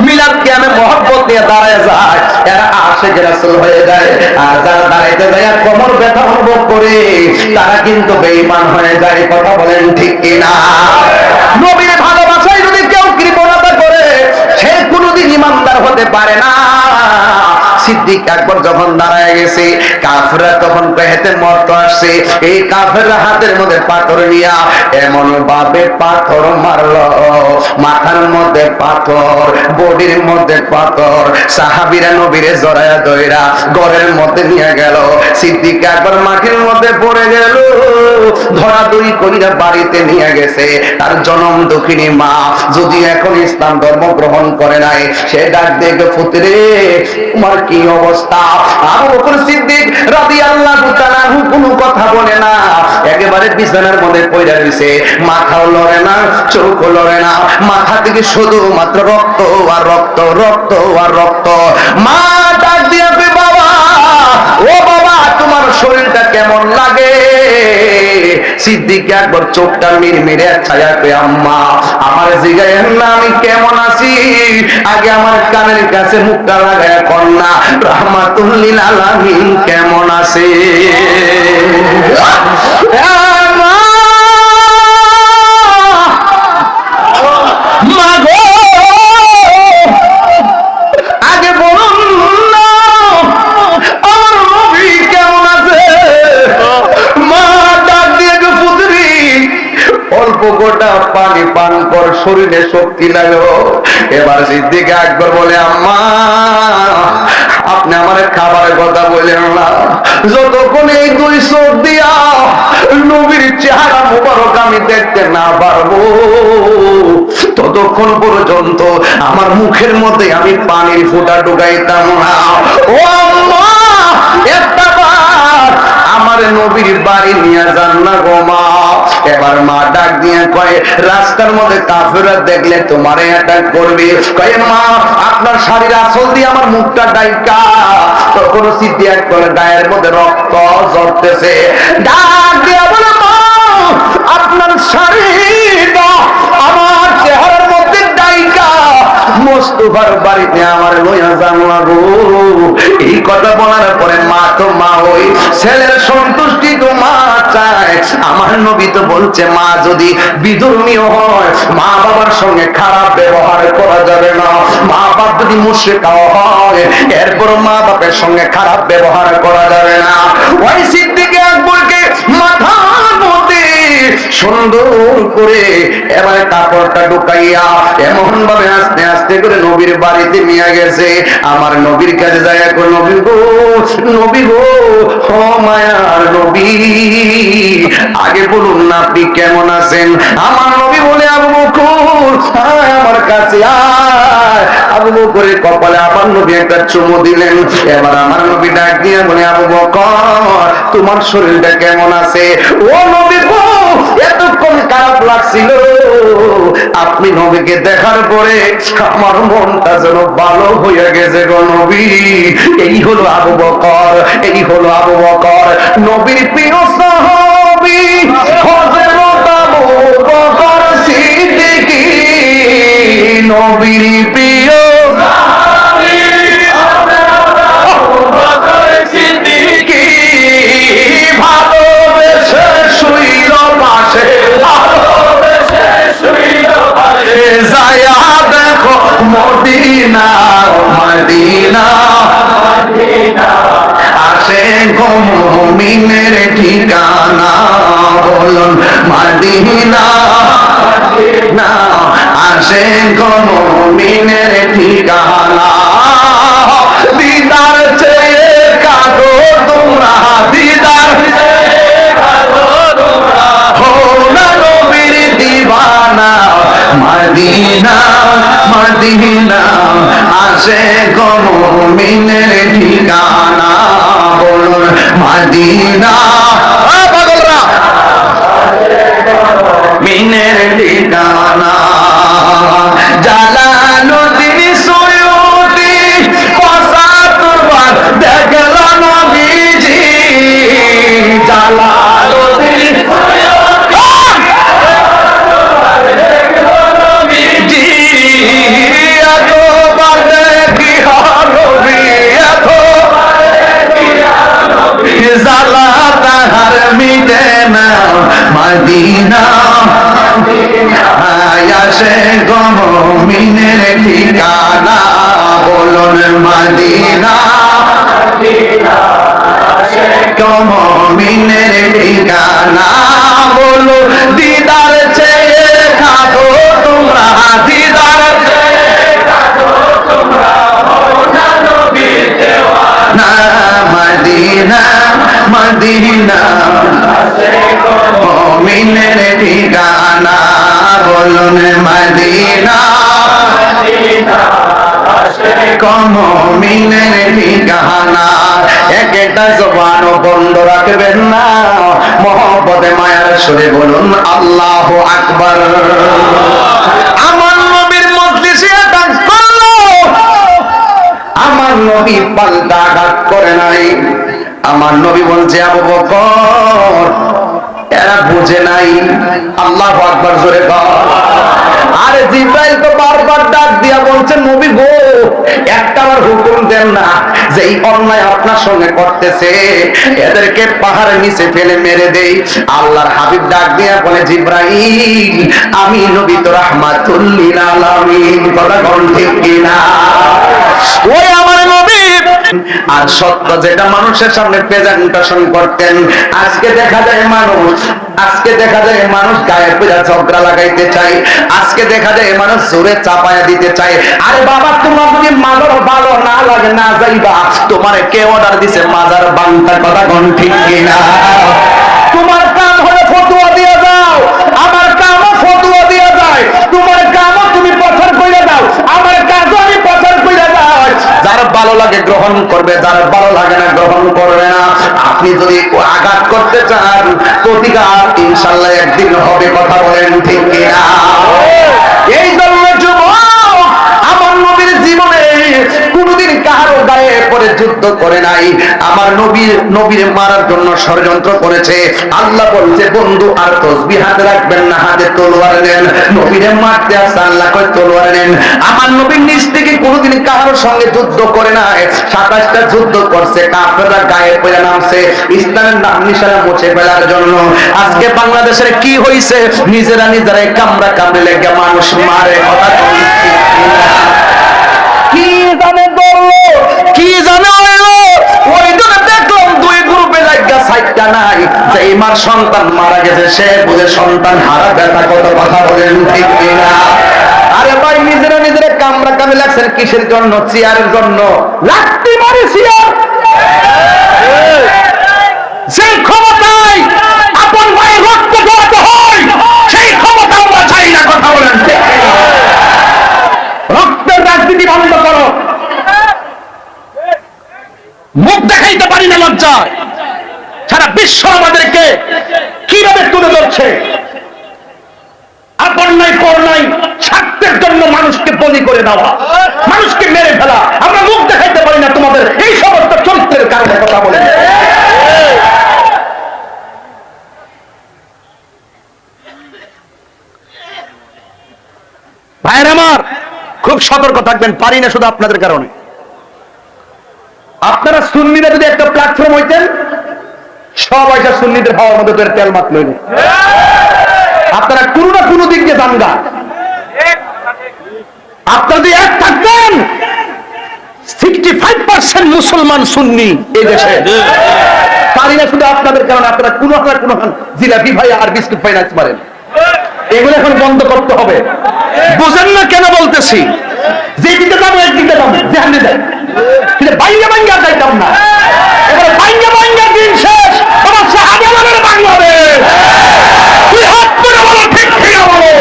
Speaker 2: মিলাদ কিয়ামে মহব্বত নিয়ে দাঁড়ায় যায় এরা আশিক রাসূল হয়ে যায়, আর যারা দাঁড়াইতে যায় কোমর ব্যথা অনুভব করে তারা কিন্তু বেঈমান হয়ে যায়। কথা বলেন ঠিক কিনা? নবীর ভালোবাসায় যদি কেউ কৃপণতা করে সে কোনোদিন ইমানদার হতে পারে না। সিদ্দিক আকবর যখন দাঁড়ায় গেছে, কাফেররা তখন পেহেতে মরতে আসছে, এই কাফেররা হাতের মধ্যে পাথর নিয়া এমন ভাবে পাথর মারলো, মাথার মধ্যে পাথর, বডির মধ্যে পাথর, সাহাবীরা নবীরে জড়ায়া দইরা ঘরের মধ্যে নিয়ে গেল। সিদ্দিক আকবর মাটির মধ্যে পড়ে গেল, ধরাধরি কইরা বাড়িতে নিয়ে গেছে তার জনম দুঃখিনী মা, যদি এখন ইসলাম ধর্ম গ্রহণ করে নাই। সে ডাক দেখে, পুত্রে তোমার কি অবস্থা? আবু বকর সিদ্দিক রাদিয়াল্লাহু তাআলা কোনো কথা বলে না, একেবারে বিছানার মধ্যে পড়ে রইছে, মাথাও লড়ে না, চোখও লড়ে না, মাথা থেকে শুধুমাত্র রক্ত আর রক্ত, রক্ত আর রক্ত। মা ডাক দিয়ে, বাবা, ও বাবা, তোমার শরীরটা কেমন লাগে? সিদ্দিক আকবর চোখটা মিরমিরে ছায়া পেয়ে, আম্মা আমার জিগায়েন না আমি কেমন আছি, আগে আমার কানের কাছে মুখটা লাগায় কন্যা রাহমাতুল লিল আলামিন কেমন আছে। মা গো, আগে বলুন না আমার নবী কেমন আছে। মা ডাক দিয়ে, পুত্রী অল্প গোটা পানি পান কর, শরীরে শক্তি লাগো। এবার সিদ্দিক আকবর বলে, আম্মা আপনি আমার খাবারের কথা বললেন না, যতক্ষণ এই দুই চোখ দিয়া নবীর চেহারা মুবারক আমি দেখতে না পারবো ততক্ষণ পর্যন্ত আমার মুখের মধ্যে আমি পানির ফোঁটা ঢুকাইতাম না। ও আম্মা, একটা বার আমার নবীর বাড়ি নিয়ে যান না গো মা। এবার মা ডাক দিয়ে কয়, রাস্তার মধ্যে কাফেররা দেখলে তোমারে অ্যাটাক করবে, কয় মা আপনার শাড়ির আঁচল দিয়ে আমার মুখটা ডাইকা। তখন সিদ্দিক আকবর গায়ের মধ্যে রক্ত ঝরতেছে, ডাক দিয়ে বলে, মা আপনার শাড়িটা আমার চেহারার মধ্যে ডাইকা মোস্তফার বাড়িতে আমার লইয়া যান লাগো। এই কথা বলার পরে মা তো মা, ওই ছেলের সন্তুষ্টি তো মা চায়। আমার নবী তো বলছে মা যদি বিধর্মীয় হয়, মা বাবার সঙ্গে খারাপ ব্যবহার করা যাবে না। মা বাপ যদি মুশরিক হয়, এরপর মা বাপের সঙ্গে খারাপ ব্যবহার করা যাবে না। ওই সিদ্দিক আকবরকে মাথার মধ্যে সুন্দর করে এবারে কাপড়টা ঢুকাইয়া এমন ভাবে আস্তে আস্তে করে নবীর বাড়িতে নিয়ে গেছে। আমার নবীর কাছে যায়, নবী গো, নবী গো, ও মায়ার নবী, আগে বলুন না আপনি কেমন আছেন। আমার নবী বলে, আবু বকর আয় আমার কাছে আয়। আবু করে কপালে আমার নবী একটা চুমু দিলেন। এবার আমার নবী ডাক দিয়ে বলে, আবু বকর তোমার শরীরটা কেমন আছে? ও নবী গো, এতক্ষণ খারাপ লাগছিল, আপনি নবীকে দেখার পরে আমার মনটা যেন ভালো হয়ে গেছে গো নবী। এই হলো আবু বকর, এই হলো আবু বকর, নবীর প্রিয় সাহাবী হযরত আবু বকর সিদ্দিকী, নবীর প্রিয় সাহাবী হযরত আবু বকর সিদ্দিকী, ভালোবেসে শুইল পাশে, ভালোবেসে শুইল পাশে, যায়া দেখো মদিনা, মদিনা, মদিনা, আসে গো মুমিনের ঠিকানা, বলুন মদিনা, মদিনা, আসে গো মুমিনের ঠিকানা। দিদার চেয়ে কাঁদো তোমরা, দিদার চেয়ে কাঁদো তোমরা, হো না নবীর দিওয়ানা, মদিনা, মদিনা, আসে গো মুমিনের ঠিকানা, বলুন মদিনা, পাগলরা, মিনের ঠিকানা। জালালুদ্দিন সুয়ুতি ৭৫ বার দেখল নবীজি, জালালুদ্দিন সুয়ুতি দেখল নবীজি, এতবার দেখিয়া নবী, এতবার দেখিয়া নবী, জালা তাহার মিটে না, মদিনা, আসে গো মুমিনের ঠিকানা, বলুন মদিনা, মদিনা, আসে গো মুমিনের ঠিকানা, বলো দিদার চেয়ে কাঁদো তোমরা, দিদার চেয়ে কাঁদো তোমরা, না নবীর দেওয়ানা, মদিনা, মদিনা, আসে গো মুমিনের ঠিকানা, বলুন মদিনা, মদিনা, আসে গো মুমিনের ঠিকানা। একটা জবান বন্ধ রাখবেন না, মহব্বতে মায়ার সুরে বলুন আল্লাহু আকবার। আমার নবীর মজলিসে আঘাত করলো, আমার নবী পাল্টা আঘাত করে নাই। আমার নবী বলছে, আবু বকর এরা বুঝে নাই, আল্লাহু আকবার জোরে বল। আরে জিবরাইল তো বারবার ডাক দিয়া বলছে, নবী গো একটাবার হুকুম দেন না, যে এই অন্যায় আপনার সঙ্গে করতেছে এদেরকে পাহাড়ের নিচে ফেলে মেরে দেই। আল্লাহর হাবিব ডাক দিয়া বলে, জিবরাইল আমি নবী তো রাহমাতুল লিল আলামিন, কথা কোন ঠিক কিনা? ওই আমার নবী আর সত্য যেটা মানুষের সামনে প্রেজেন্টেশন করতেন, আজকে দেখা যায় মানুষ, আজকে দেখা যায় মানুষ গায়ে পূজা ঝগড়া লাগাইতে চায়, আজকে দেখা যায় মানুষ জোরে চাপায়া দিতে চায়। আরে বাবা, তোমার যদি মাজার ভালো না লাগে না যাইবা, তোমার কে অর্ডার দিছে মাজার বাংলা, কথা কোন ঠিক কিনা? তোমার কাম হলো ফতোয়া দিয়ে দাও, আমার কামও ফতোয়া দিয়ে যায়, তোমার কামও তুমি প্রচার করে দাও, আমার কাজও আমি প্রচার করে দাও। যার ভালো লাগে গ্রহণ করবে, যার ভালো লাগে না গ্রহণ করবে না। আপনি যদি আঘাত করতে চান, প্রতিকার ইনশাআল্লাহ একদিন হবে, কথা বলেন ঠিক কিনা? এই জন্য যুবক, আমার নবীর জীবনে কোনদিন কারো গায়ে পড়ে যুদ্ধ করে নাই। আমার নবীর মারার জন্য ষড়যন্ত্র করেছে। আল্লাহ বলছে, বন্ধু আর তসবিহ হাতে রাখবেন না, হাতে তলোয়ার নেন। নবীরে মারতে আসছে, আল্লাহ কয় তলোয়ার নেন। আমার নবীর নিজ থেকে কোনদিন কারোর সঙ্গে যুদ্ধ করে নাই। 27টা যুদ্ধ করছে, কাফেররা গায়ে পড়ে নামছে ইসলামের নাম নিশানা মুছে ফেলার জন্য। আজকে বাংলাদেশের কি হইছে? নিজেরাই কামড়া কামড়ে লেগে মানুষ মারে, কথা কি জানে বললো, কি জানে হইলো। ওই জন্য দেখলাম দুই গ্রুপে লাগা সাইটটা নাই, যে মার সন্তান মারা গেছে সে বুঝে সন্তান হারা ব্যথা, কত কথা বলেন ঠিক কিনা? আরে ভাই, নিজেরা কামড়া কামড়ে লাগছেন কিসের জন্য? চেয়ারের জন্য। লাঠি মারি চেয়ার, সেই ক্ষমতায় আপন ভাই রক্ত ঝরাতে হয়, সেই ক্ষমতা আমরা চাই না, কথা বলেন ঠিক কিনা? রক্তের রাজনীতি বন্ধ করো,
Speaker 1: যায় সারা বিশ্ব আমাদেরকে কিভাবে তুলে ধরছে। আপন নাই পর নাই, স্বার্থের জন্য মানুষকে বলি করে দেওয়া, মানুষকে মেরে ফেলা। আমরা মুখ দেখাইতে পারি না তোমাদের এই সমস্ত চরিত্রের কারণে কথা বলে। ভাইয়ের আমার, খুব সতর্ক থাকবেন। পারি না শুধু আপনাদের কারণে। আপনারা সুন্নিরা যদি একটা প্ল্যাটফর্ম হইতেন, সব পয়সা সুন্নিদের হওয়ার মধ্যে তেল মাত লইল। আপনারা কোনো না কোনো দিক দিয়ে জানগা। আপনারা যদি এক থাকতেন, 65% মুসলমান সুন্নি এই দেশে। পারি না শুধু আপনাদের কারণে। আপনারা কোনো না কোনো জিলাপি ভাই আর বিস্কুট ফাইন্যান্স মারেন। এগুলো এখন বন্ধ করতে হবে। বুঝেন না কেন বলতেছি? যে দিকে যাবো একদিকে যাবো, যেখানে যাই কিন্তু বাইঙ্গা বাইঙ্গা যাইতাম না। এবারে বাইঙ্গা বাইঙ্গা দিন শেষ। তোমার শাহজালালের বাংলাদেশ। তুই হাত করে বলো, ঠিক ঠিক বলো।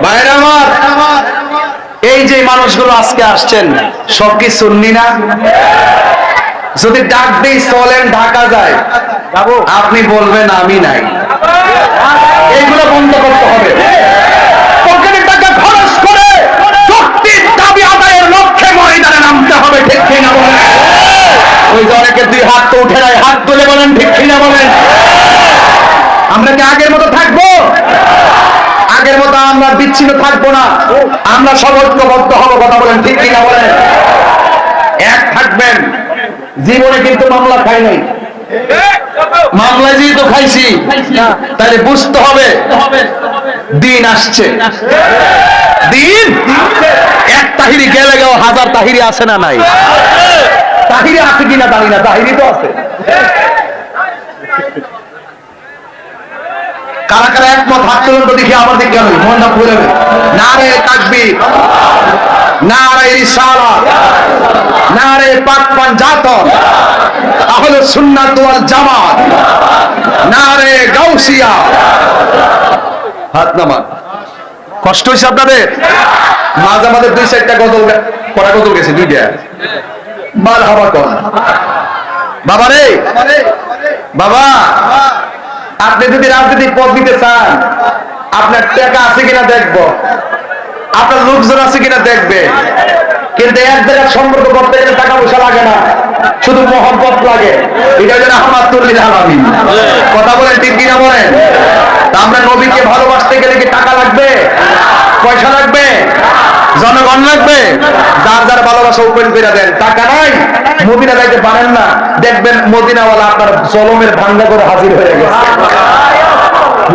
Speaker 1: ভাইরা আমার, এই যে মানুষগুলো আজকে আসছেন, সব কি সুন্নি না? যদি ডাক দিই চলেন ঢাকা যায়, আপনি বলবেন আমি নাই। এইগুলো বন্ধ করতে হবে। পকেটের টাকা খরচ করে যৌক্তিক দাবি আদায়ের লক্ষ্যে ময়দানে নামতে হবে, ঠিক কিনা বলেন? ওই যে অনেকে দুই হাত তো উঠে নাই, হাত তুলে বলেন, ঠিক কিনা বলেন? আমরা কি আগের মতো থাকবো? আগের মতো আমরা বিচ্ছিন্ন থাকবো না। আমরা সব ঐক্যবদ্ধ হবো, কথা বলেন, ঠিক কিনা বলেন? এক থাকবেন। জীবনে কিন্তু মামলা খাই নাই। মামলা যেহেতু খাইছি, তাহলে বুঝতে হবে দিন আসছে। দিন এক তাহিরি গেলে গেও হাজার তাহিরি আছে না নাই? তাহিরি আছে কিনা জানি না, তাহিরি তো আছে। কারা কারা একমত হাত তুলুন তো দেখি। আমার দিকে মনটা পড়ে নারে তাকবীর, নারে রিসালাত, নারে পাক পাঞ্জাতন, আহলে সুন্নাত ওয়াল জামাত, নারে গাউসিয়া। হাত নামান। কষ্ট হয়েছে আপনাদের? মাঝে মাঝে দুই চারটা গজল পড়া গজল গেছে, দুইটা মার হাওয়া কর। বাবা রে বাবা, আপনি যদি রাজনৈতিক পদ দিতে চান, আপনার টাকা আছে কিনা দেখবো, আপনার লোকজন আছে কিনা দেখবে। কিন্তু এক জায়গায় সম্পর্ক করতে গেলে টাকা পয়সা লাগে না, শুধু মহব্বত লাগে। এটা যেন কথা বলেন, ঠিক কিনা বলেন? আমরা নবীকে ভালোবাসতে গেলে কি টাকা লাগবে, পয়সা লাগবে, জনগণ লাগবে? যার যার ভালোবাসা ওপেন করে দেন। টাকা নাই, মদিনা যাইতে পারেন না, দেখবেন মদিনাওয়ালা আপনার জলমের ভাঙ্গা করে হাজির হয়ে গেছে।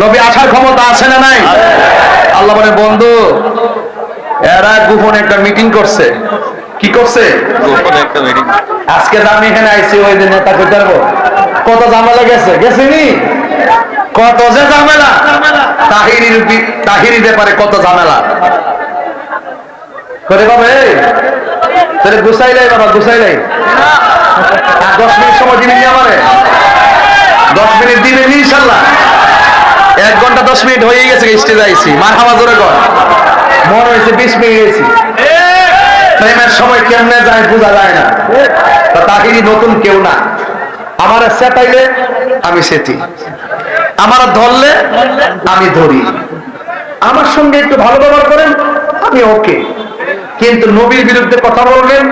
Speaker 1: নবী আসার ক্ষমতা আছে না নাই? আল্লাহ বলে, বন্ধু এরা গোপনে একটা মিটিং করছে। কি করছে? আজকে আমি এখানে আইছি, ওই যে নেতা করতে পারবো। কত ঝামেলা গেছে, গেছিনি? কত যে ঝামেলা, তাহিরির ব্যাপারে কত ঝামেলা করে। বাবা তাহলে গুছাইলাই, বাবা গুছাইলাই। 10 মিনিট সময় দিন আমারে, 10 মিনিট দিবেন ইনশাল্লাহ। 1 ঘন্টা 10 মিনিট হয়ে গেছে, স্টেজে আইছি। মার হাওয়া জোরে কর। মন হয়েছে 20 মিনিট গেছি। প্রেমের সময় কেমনে যায় বোঝা যায় না। তাহিরি নতুন কেউ না। আমার সেটাইলে আমি সেটি, আমার ধরলে আমি ধরি। আমার সঙ্গে একটু ভালো ব্যবহার করেন, আমি ওকে। কিন্তু নবীর বিরুদ্ধে কথা বলবেন,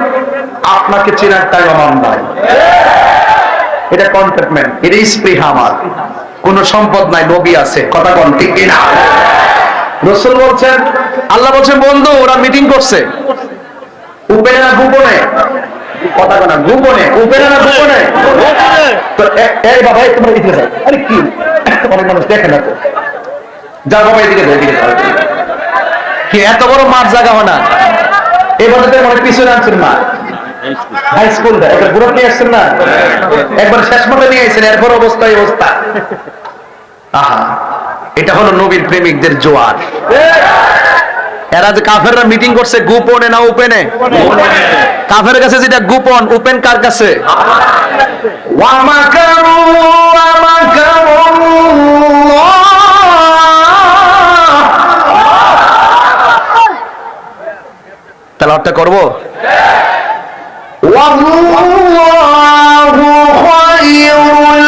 Speaker 1: আপনাকে চেনার টাইম আমার নাই। এটা কন্ট্যাক্টমেন্ট, এটা স্পৃহা। আমার কোন সম্পদ নাই, নবী আছে। কথা কোন ঠিক কিনা? রাসূল বলছেন, আল্লাহ বলছেন, বন্ধু ওরা মিটিং করছে। উপেনে না গোপনে? কথা কোন গোপনে? উপেনে না গোপনে? এই বাবা তোমরা দিতে চাই। আরে কি, অনেক মানুষ দেখে না তো। যা বাবা এদিকে যাও, এদিকে যাও। কি এত বড় মাঠ জায়গা হয় না? এবার তো মনে পিছনে আনছেন মা হাই স্কুল একটা বুড়ো নিয়ে আসছেন না, একবার শেষ মতো নিয়ে আসছেন, এরপর অবস্থা এই অবস্থা। আহা, এটা হলো নবীর প্রেমিকদের জোয়ার। এরা যে কাফেররা মিটিং করছে গোপনে না ওপেনে? কাফের কাছে যেটা গোপন, ওপেন কার কাছে? ওয়ামাকারু ওয়ামাকারুল্লাহ। তেলাওয়াতটা করব? ওয়াল্লাহু খায়রুল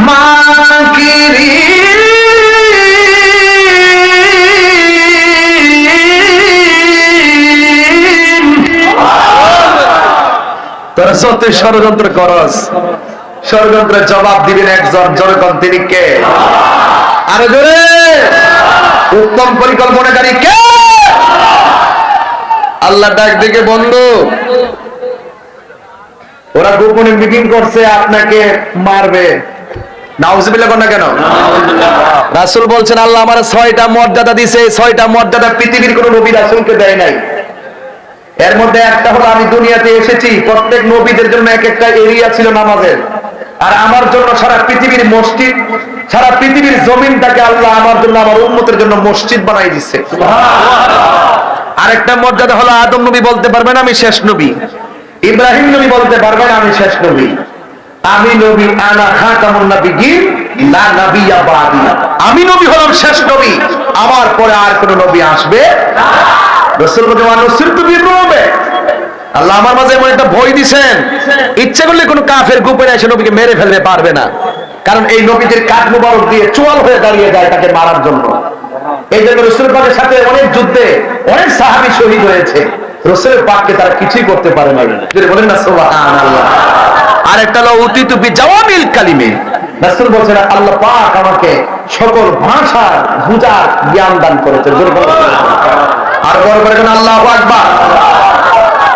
Speaker 1: মাকিরিন। তোরা সত্যি ষড়যন্ত্র করস, ষড়যন্ত্রের জবাব দিবেন একজন, জনগণ তিনি কে? আরো জোরে, উত্তম পরিকল্পনাকারী কে? আল্লাহ ডাক দিকে বন্ধু, ওরা গোপনে মিটিং করছে আপনাকে মারবে। নাউজুবিল্লাহ কোন না কেন? রাসূল বলছেন আল্লাহ আমার 6টা মর্যাদা দিয়েছে, 6টা মর্যাদা পৃথিবীর কোন নবী রাসূলকে দেয় নাই। এর মধ্যে একটা হলো আমি দুনিয়াতে এসেছি, প্রত্যেক নবীদের জন্য এক একটা এরিয়া ছিল নামাজের, আর আমার জন্য সারা পৃথিবীর মসজিদ, সারা পৃথিবীর জমিনটাকে আল্লাহ আমার জন্য, আমার উম্মতের জন্য মসজিদ বানাই দিচ্ছে। আরেকটা মর্যাদা হলো আদম নবী বলতে পারবেন আমি শেষ নবী, ইব্রাহিম নবী বলতে পারবেন আমি শেষ নবী, আমি নবী, আনা খাতামুন নবিয়্যিন লা নাবিয়্যা বাদি। আমি নবী হলাম শেষ নবী, আমার পরে আর কোন নবী আসবে না। রাসূল বলেন অনুসিরতু বিরুবে, আল্লাহ আমার মাঝে এমন একটা ভয় দিবেন, ইচ্ছে করলে কোন কাফের গোপনে এসে নবীকে মেরে ফেলতে পারবে না, কারণ এই নবীদের কাঠ মুবারক দিয়ে চোয়াল হয়ে দাঁড়িয়ে যায় তাকে মারার জন্য। এই জন্য রাসূল পাকের সাথে অনেক যুদ্ধে অনেক সাহাবী শহীদ হয়েছে, রাসূলের পাককে তারা কিছুই করতে পারে না। যদি বলেন না সুবহানাল্লাহ। আর একটা হলো উতিতু বিজাওয়ামিল কালিমে, রাসূল বলেন আল্লাহ পাক আমাকে সকল ভাষা বুঝার জ্ঞান দান করেছেন। আর বড় করে কোন আল্লাহু আকবার।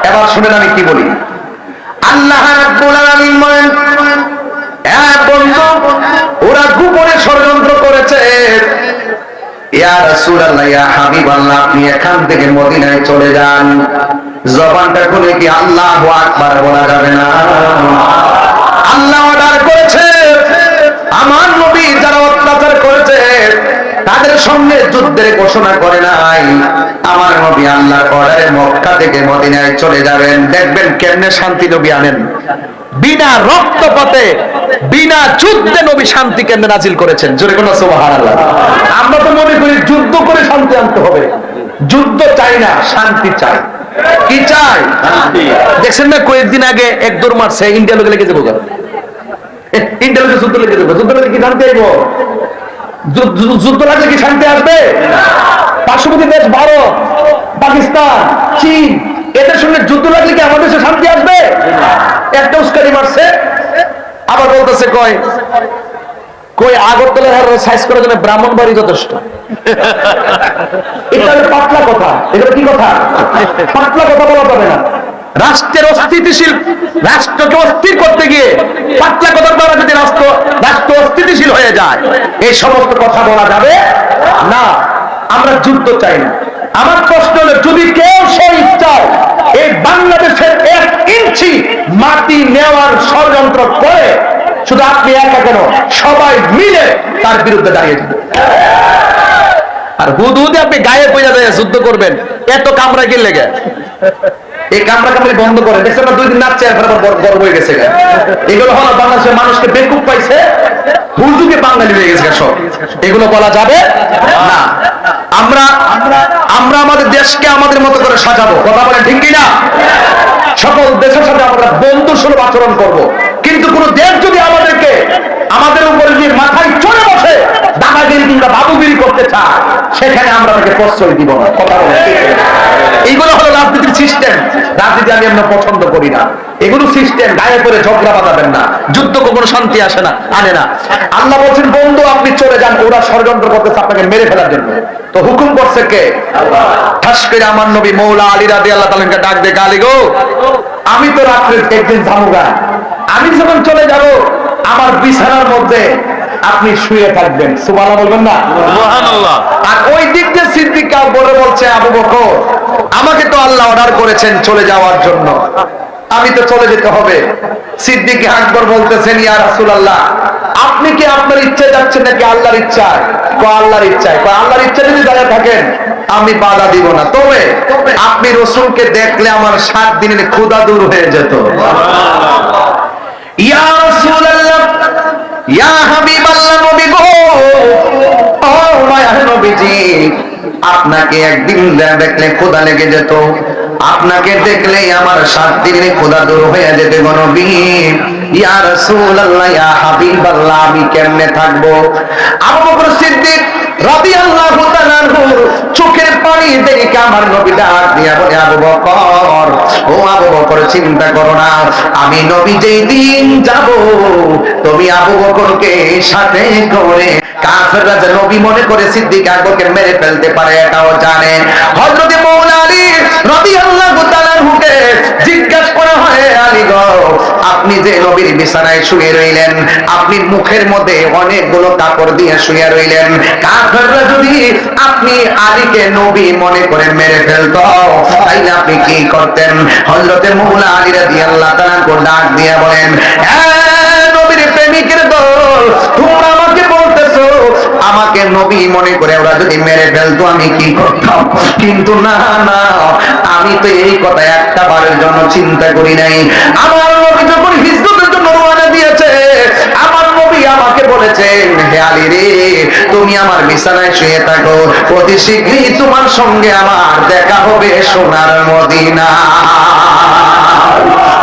Speaker 1: এবার শুনেন আমি কি বলি। আল্লাহ রাব্বুল আলামিন বলেন, এ বন্ধু, ওরা গোপনে ষড়যন্ত্র করেছে। ইয়া রাসূলুল্লাহ, ইয়া হাবিবাল্লাহ, আপনি এখান থেকে মদিনায় চলে যান। জবানটা খুলে কি আল্লাহু আকবার বলা যাবে না? আল্লাহ অর্ডার করেছে, আমার নবী যারা অত্যাচার করেছে তাদের সঙ্গে যুদ্ধের ঘোষণা করে নাই, আমার নবী আল্লাহর অর্ডারে মক্কা থেকে মদিনায় চলে যাবেন। দেখবেন কেমনে শান্তি নবী আনেন, বিনা রক্তপাতে, বিনা যুদ্ধে নবী শান্তি কেমনে নাজিল করেছেন। জোরে কোন সুবহানাল্লাহ। আমরা তো মনে করি যুদ্ধ করে শান্তি আনতে হবে, যুদ্ধ চাই না, শান্তি চাই। কি চাই? শান্তি। দেখছেন না কয়েকদিন আগে এক দৌড় মারছে, ইন্ডিয়া লোকে লেগে যাবো, ইন্ডিয়া লোকে যুদ্ধ লেগে যাবো। যুদ্ধ লেগে কি শান্তি আইব? যুদ্ধ লাগলে কি শান্তি আসবে? পার্শ্ববর্তী দেশ ভারত, পাকিস্তান, চীন, এদের সঙ্গে যুদ্ধ লাগলে কি আমাদের দেশে শান্তি আসবে? একটা উস্কানি মারছে, আবার বলতেছে কয় কই আগরতলার সাইজ করার জন্য ব্রাহ্মণবাড়ি যথেষ্ট। এটা পাতলা কথা, এটা কি কথা? পাতলা কথা বলা যাবে না। রাষ্ট্রের অস্থিতিশীল, রাষ্ট্রকে অস্থির করতে গিয়ে পাতলা কথার দ্বারা যদি রাষ্ট্র অস্থিতিশীল হয়ে যায়, এই সমস্ত কথা বলা যাবে না। আমরা যুদ্ধ চাই না। আমার প্রশ্ন হলো, যদি কেউ শহীদ চায়, এই বাংলাদেশের 1 ইঞ্চি মাটি নেওয়ার ষড়যন্ত্র করে, শুধু আপনি একা কেন, সবাই মিলে তার বিরুদ্ধে দাঁড়িয়ে যাবে। আর হুদহুদে আপনি গায়ে পয়সা দিয়ে যুদ্ধ করবেন, এত কামড়া কি লেগে? এই কামড়া কামড়ি বন্ধ করে, দেখছেন না 2 দিন নাচছে, এরপর বড় হয়ে গেছে। এগুলো হলো বাংলাদেশের মানুষকে বেকুব পাইছে, হুদহুদে বাঙালি হয়ে গেছে সব। এগুলো বলা যাবে না। আমরা আমাদের দেশকে আমাদের মতো করে সাজাবো, কথা বলেন ঠিক কিনা? সকল দেশের সাথে আমরা বন্ধু সুলভ আচরণ করব, কিন্তু কোন দেশ যদি আমাদেরকে, আমাদের উপরে যদি মাথায় চড়ে বসে দাদাগিরি কিংবা বাবুগিরি করতে চায়, সেখানে আমরা তাকে প্রশ্রয় দিব না। কথা বলেন ঠিক কিনা? এইগুলো হলো রাজনীতির সিস্টেম। রাজনীতি আমরা পছন্দ করি না, এগুলো সিস্টেম। গায়ে করে ঝগড়া বাঁধাবেন না, যুদ্ধ কোনো শান্তি আসে না, আনে না। আল্লাহ বলছেন বন্ধু আপনি চলে যান, ওরা ষড়যন্ত্র করতেছে আপনাকে মেরে ফেলার জন্য। তো হুকুম করছে কে? আল্লাহ। ঠাস করে আমার নবী মৌলা আলী রাদিয়াল্লাহু তাআলা ডাক দে, আলী গো, আমি তো রাত্রে একদিন জামুগা, আমি যখন চলে যাব আমার বিছানার মধ্যে আপনি শুয়ে থাকবেন, সুবহানাল্লাহ বলবেন না?
Speaker 4: সুবহানাল্লাহ।
Speaker 1: আর ওই দিক দিয়ে সিদ্দিক আকবর বলছে, আবু বকর আমাকে তো আল্লাহ অর্ডার করেছেন চলে যাওয়ার জন্য, আমি তো চলে যেতে হবে। সিদ্দিক আকবর বলতেছেন, ইয়া রাসূলুল্লাহ আপনি কি আপনার ইচ্ছে যাচ্ছেন নাকি আল্লাহর ইচ্ছায়? আল্লাহর ইচ্ছায়। আল্লাহর ইচ্ছা যদি দাঁড়িয়ে থাকেন আমি বাধা দিব না, তবে আপনি রসুলকে দেখলে আমার 7 দিনের ক্ষুধা দূর হয়ে যেত। ইয়া রাসূলুল্লাহ, ইয়া হাবিবাল্লাহ, নবী গো, ও মায়ার নবীজি, আপনাকে একদিন দেখলে ক্ষুধা লেগে যেত, আপনাকে দেখলে আমার 7 দিনের ক্ষুধা দূর হয়ে যেতে গো নবী। ইয়া রাসূলুল্লাহ, ইয়া হাবিবাল্লাহ, আমি কেমনে থাকবো? আবু বকর সিদ্দিক রাদিয়াল্লাহু তাআলা চোখের পানি দেখে আমার নবী ডাক দিয়া বলে, আবু বকর, ও আবু বকর চিন্তা করো না, আমি নবী যেই দিন যাব তুমি আবু বকরকে সাথে করে, কাফেররা যে নবী মনে করে সিদ্দিক আকবরকে মেরে ফেলতে পারে এটাও জানে। হযরত মাওলানা আলী রাদিয়াল্লাহু তাআলা হুকে জিজ্ঞাসা করা হয়, আলী গো আপনি যে নবীর বিছানায় শুয়ে রইলেন, আপনি মুখের মধ্যে অনেকগুলো কাপড় দিয়ে শুয়ে রইলেন, কাফেররা যদি আপনি আলীকে নবী মনে করে মেরে ফেলতো তাইলে আপনি কি করতেন? হযরত মাওলানা আলী রাদিয়াল্লাহু তাআলা ডাক দিয়ে বলেন, নবীর প্রেমিকের দল, তোমরা আমাকে বলতেছো আমাকে নবী মনে করে ওরা যদি মেরে ফেলতো আমি কি করতাম? কিন্তু না না, আমি তো এই কথা একটা বারের জন্য চিন্তা করি নাই। আমার নবী যখন হিজরতের জন্য রওনা দিয়েছে, আমার নবী আমাকে বলেছেন, হে আলী রে, তুমি আমার বিছানায় শুয়ে থাকো, অতি শীঘ্রই তোমার সঙ্গে আমার দেখা হবে সোনার মদিনা।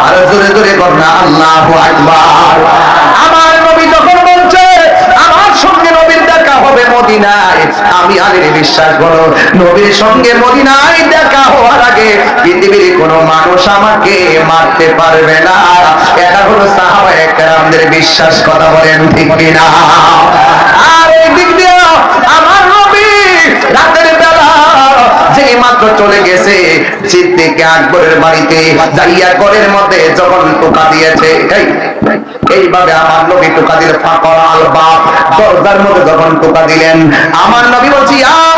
Speaker 1: আর জোরে জোরে বলনা আল্লাহু আকবার। আমার নবী যখন বলছে আমার সঙ্গে নবীর দেখা হবে মদিনায়, আমি আলীর বিশ্বাস করো নবীর সঙ্গে মদিনায় দেখা হওয়ার আগে পৃথিবীর কোন মানুষ আমাকে মারতে পারবে না। এটা হলো সাহাবায়ে কেরামদের বিশ্বাস, কথা বলেন ঠিক কিনা? আর এই দিক দিয়ে আমার নবী রাতের বেলা যেই মাত্র চলে গেছে সিদ্দিক আকবরের বাড়িতে যাইয়া ঘরের মধ্যে যখন টোকা দিয়েছে, এইভাবে আমার নবী টোকা দিলে ফাঁকর আল বাপ, দরজার মধ্যে যখন টোকা দিলেন, আমার নবী বলছি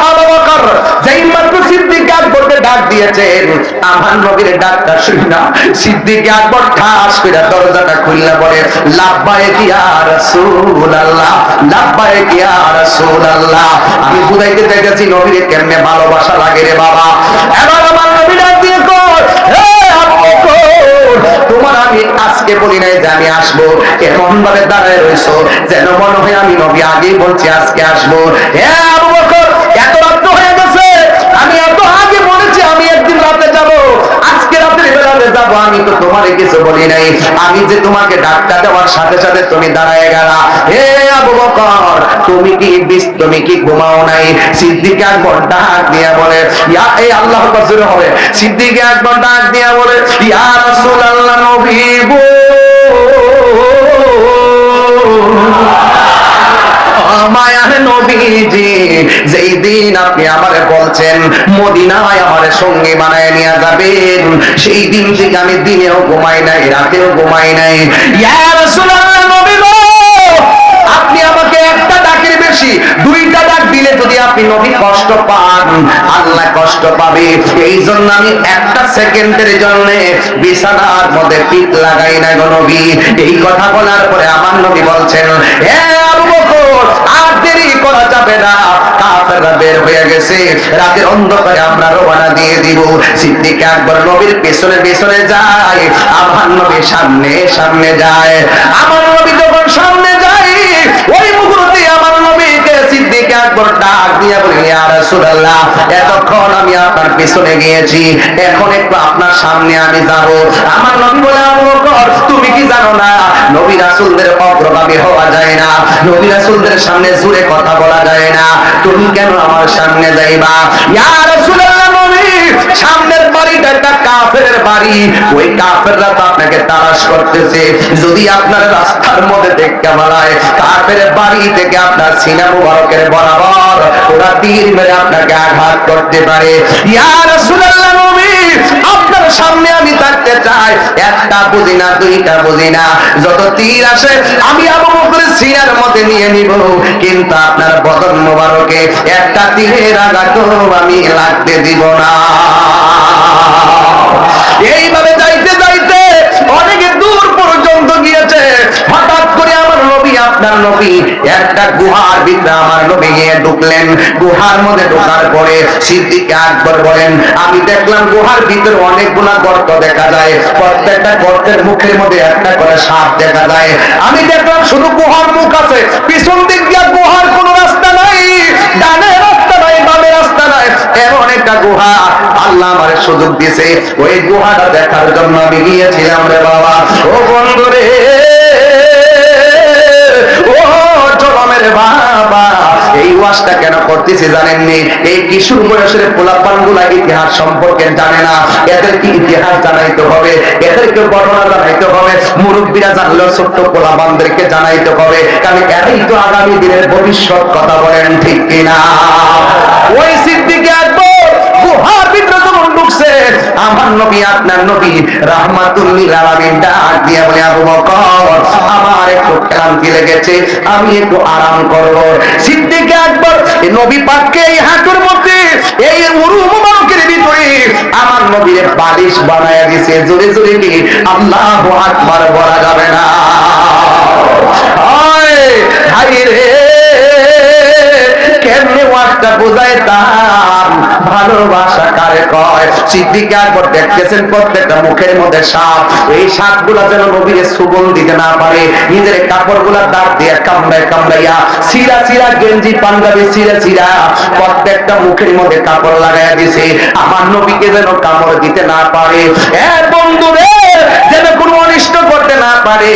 Speaker 1: আবু বকর, যেই মাত্র সিদ্দিক আকবরকে ডাক দিয়েছেন, আমার নবীর ডাকটা শুনি না সিদ্দিক আকবর ঠাস করে দরজাটা খুললা বলে, লাব্বাইক ইয়া রাসূলুল্লাহ, লাব্বাইক ইয়া রাসূলুল্লাহ। আমি বুঝাইতে চাইতেছি নবীর কেমনে ভালোবাসা লাগে রে বাবা। এবার আমার নবী ডাক দিয়ে কই, হে আবু বকর, তোমার আমি আজকে বলি নাই যে আমি আসবো, এমন ভাবে দাঁড়ায় রইছো যেন মনে হয় আমি নবী আগেই বলছি আজকে আসবো। হে আবু বকর, এত রাত হয়ে গেছে, আমি এত আগে বলেছি আমি একদিন রাতে যাব, আজকে রাতের বেলাতে যাব, আমি তো তোমারে কিছু বলি নাই, আমি যে তোমাকে ডাক্তার দেওয়ার সাথে সাথে তুমি দাঁড়ায় গেলা। হে আবু বকর, তুমি কি ঘুমাও নাই? সিদ্দিক আকবর ডাক দিয়া বলে, ইয়া এই আল্লাহু আকবার হবে। সিদ্দিক আকবর ডাক দিয়া বলে, ইয়া রাসূলুল্লাহ, নবী গো, মায়ার নবীজি, যেই দিন আপনি আমারে বলছেন মদিনায় আমার সঙ্গে বানায় নিয়ে যাবেন, সেই দিন থেকে আমি দিনেও ঘুমাই নাই, রাতেও ঘুমাই নাই। ইয়া রাসূলুল্লাহ, নবী গো, আপনি আমাকে একটা ডাকের বেশি 2টা ডাক দিলে যদি আপনি নবী কষ্ট পান, আল্লাহ কষ্ট পাবে, এই জন্য আমি একটা সেকেন্ডের জন্য বিছানার মধ্যে পিঠ লাগাই না গো নবী। এই কথা বলার পরে আমার নবী বলছেন, হে আবু বকর, আর দেরি করা যাবে না, কাফেররা বের হয়ে গেছে, রাতের অন্ধকারে আমরা রওনা দিয়ে দিব। সিদ্দিক আকবর নবীর পেছনে পেছনে যায়, আমার নবী সামনে সামনে যায়। আমার নবী যখন সামনে যায়, ওই মুহূর্তে আমার নবীকে সিদ্দিক আকবর ডাক দিয়ে বলে, ইয়া রাসূলুল্লাহ, এতক্ষণ আমি আপনার পেছনে গিয়েছি, এখন একটু আপনার সামনে আমি যাব। আমার নবী বলে, আবু বকর, তুমি কি জানো না নবী রাসূলদের অগ্রগামী হওয়া যায় না, নবী রাসূলদের সামনে জোরে কথা বলা যায় না, তুমি কেন আমার সামনে যাইবা? ইয়া রাসূলুল্লাহ, নবী সামনের বাড়িটা একটা কাফেরের বাড়ি, ওই কাফেররা তো আপনাকে তালাশ করতেছে, যদি আপনার রাস্তার মধ্যে দেখতে বলায় কাফের বাড়ি থেকে আপনার সিনা মুবারকের বরাবর ওরা তীর মেরে আপনাকে আঘাত করতে পারে। ইয়া রাসূলুল্লাহ, নবী আপনার সামনে আমি থাকতে চাই, একটা বুঝি না, 2টা বুঝি না, যত তীর আসে আমি আবু বকর
Speaker 2: সিনার মধ্যে নিয়ে নিব, কিন্তু আপনার বদন মোবারকে একটা তীরের আঘাতও আমি লাগতে দিব না। এইভাবে যাইতে যাইতে অনেক দূর পর্যন্ত গিয়েছে। হঠাৎ করে আমার নবী, আপনার নবী একটা গুহার ভিতরে আমার নবী গিয়ে ঢুকলেন। গুহার মধ্যে ঢোকার পরে সিদ্দিক আকবর বলেন, আমি দেখলাম গুহার ভিতরে অনেকগুলা গর্ত দেখা যায়, প্রত্যেকটা গর্তের মুখের মধ্যে একটা করে সাপ দেখা যায়। আমি দেখলাম শুধু গুহার মুখ আছে, পিছন দিক দিয়ে গুহার কোনো রাস্তা নাই, ডানে রাস্তা নাই, বামে রাস্তা নাই, এমন একটা গুহা আল্লাহ আমার সুযোগ দিয়েছে। ওই গুহাটা দেখার জন্য আমি গিয়েছিলাম রে বাবা। ও বন্ধু রে, ও জনমের বাবা, এই ওয়াজটা কেন করতেছি জানেননি? এই কিশোর বয়সের পোলাপান গুলা ইতিহাস সম্পর্কে জানে না, এদেরকে ইতিহাস জানাইতে হবে, এদেরকে ঘটনা জানাইতে হবে। মুরব্বীরা জানলেও ছোট্ট পোলাপানদেরকে জানাইতে হবে, কারণ এরাই তো আগামী দিনের ভবিষ্যৎ। কথা বলেন ঠিক কিনা? ওই সিদ্দিক আকবর গুহার ভিতরে যখন ঢুকছে, আমার নবী, আপনার নবী রাহমাতুল লিল আলামিন ডাক দিয়ে বলে, আবু বকর, আমার একটু ক্লান্তি লেগেছে, আমি একটু আরাম করব। সিদ্দিক আকবর নবী পাককে এই হাঁটুর মধ্যে, এই উরু মুবারকের ভিতরে আমার নবীর বালিশ বানায়া দিয়েছে। জোরে জোরে কি আল্লাহু আকবার বলা যাবে না? হায় রে, কেমনে ওয়াজটা বোঝাইতাম, ভালোবাসা কারে কয়। সিদ্দিক আকবর দেখতেছেন প্রত্যেকটা মুখের মধ্যে সাপ, এই সাপগুলা যেন নবীর সুগন্ধ দিতে না পারে, নিজের কাপড়গুলা দাঁত দিয়ে কামড়ায় কামড়াইয়া, সিরা সিরা গেঞ্জি পাঞ্জাবি সিরা সিরা প্রত্যেকটা মুখের মধ্যে কাপড় লাগাইয়া দিছে, আমার নবীকে যেন কামড় দিতে না পারে। বন্ধু রে, যেন কোনো অনিষ্ট করতে না পারে।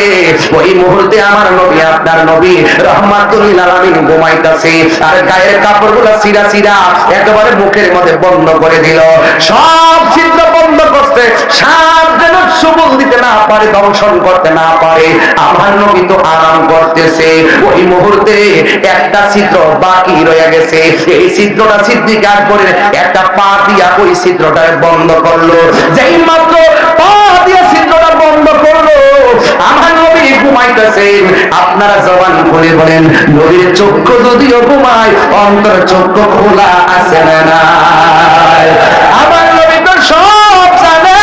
Speaker 2: ওই মুহূর্তে আমার নবী, আপনার নবী রাহমাতুল লিল আলামিন ঘুমাইতেছে, আর গায়ের কাপড়গুলো সিরা সিরা একেবারে মুখের মধ্যে বন্ধ করে দিল, সব ছিদ্র বন্ধ করতে, সাপ যেন সুবল দিতে না পারে, দংশন করতে না পারে। আমার নবী তো আরাম করতেছে। ওই মুহূর্তে একটা ছিদ্র বাকি রয়ে গেছে, এই ছিদ্রটা সিদ্দিক আকবরের একটা পা দিয়া ওই ছিদ্রটা বন্ধ করলো। যেই মাত্র পা দিয়া ছিদ্রটা বন্ধ করলো, আমার নবী ঘুমাইতেছেন। আপনারা জবান খুলে বলেন, নবীর চক্ষু যদিও ঘুমায়, অন্তর চক্ষু খোলা আছে না নাই? আমার নবী তো সব জানে।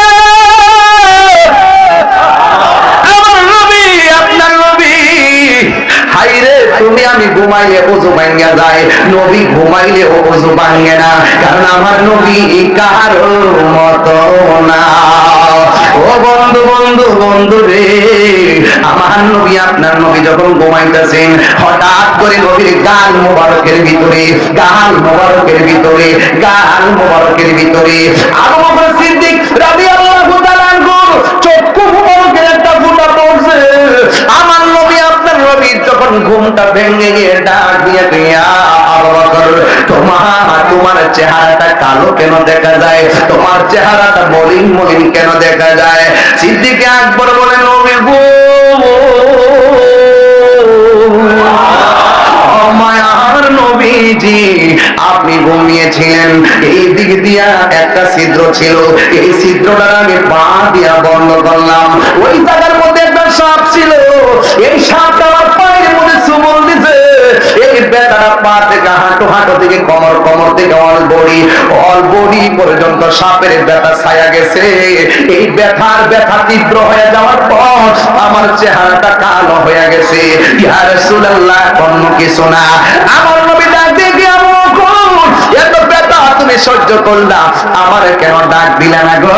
Speaker 2: আমার নবী, আপনার নবী, হাইরে তুমি আমি ঘুমাইলে ওযু ভাঙ্গা যায়, নবী ঘুমাইলে ওযু ভাঙ্গে না, কারণ আমার নবী কারো মতো না। ও বন্ধু বন্ধু বন্ধু রে, আমার নবী, আপনার নবী যখন ঘুমাইতেছেন, হঠাৎ করে নবীর গাল মোবারকের ভিতরে, গাল মোবারকের ভিতরে, গাল মোবারকের ভিতরে আবু বকর সিদ্দিক রাদিয়াল্লাহু তাআলা আনহু চক্ষু মোবারকের একটা ফোঁটা পড়ছে। আমার নবী, আপনার নবী যখন ঘুমটা ভেঙে গিয়ে ডাক দিয়ে দিয়া, আবু বকর, তোমার চেহারাটা কালো কেন দেখা যায়? তোমার চেহারাটা মলিন মলিন কেন দেখা যায়? সিদ্দিক আকবর বলে, নবী গো, মায়ার নবীজি, আপনি ঘুমিয়েছিলেন, এই দিক দিয়া একটা ছিদ্র ছিল, এই ছিদ্রটা আমি পা দিয়া বন্ধ করলাম। ওই জায়গার মধ্যে একটা সাপ ছিল, এই সাপটা আমার পায়ের মধ্যে চুমল দিছে। এই বেটাটা পা থেকে হাঁটু, হাঁটু থেকে কমর, কমর থেকে অল বডি পর্যন্ত সাপের ব্যথা ছায়া গেছে। এই ব্যথা তীব্র হয়ে যাওয়ার পর আমার চেহারাটা কালো হয়ে গেছে। ইয়া রাসূলুল্লাহ, অন্য কিছু না। আমার নবী ডাক দিয়ে কি, এত ব্যথা তুমি সহ্য করলা, আমার কেন ডাক দিলে না গো?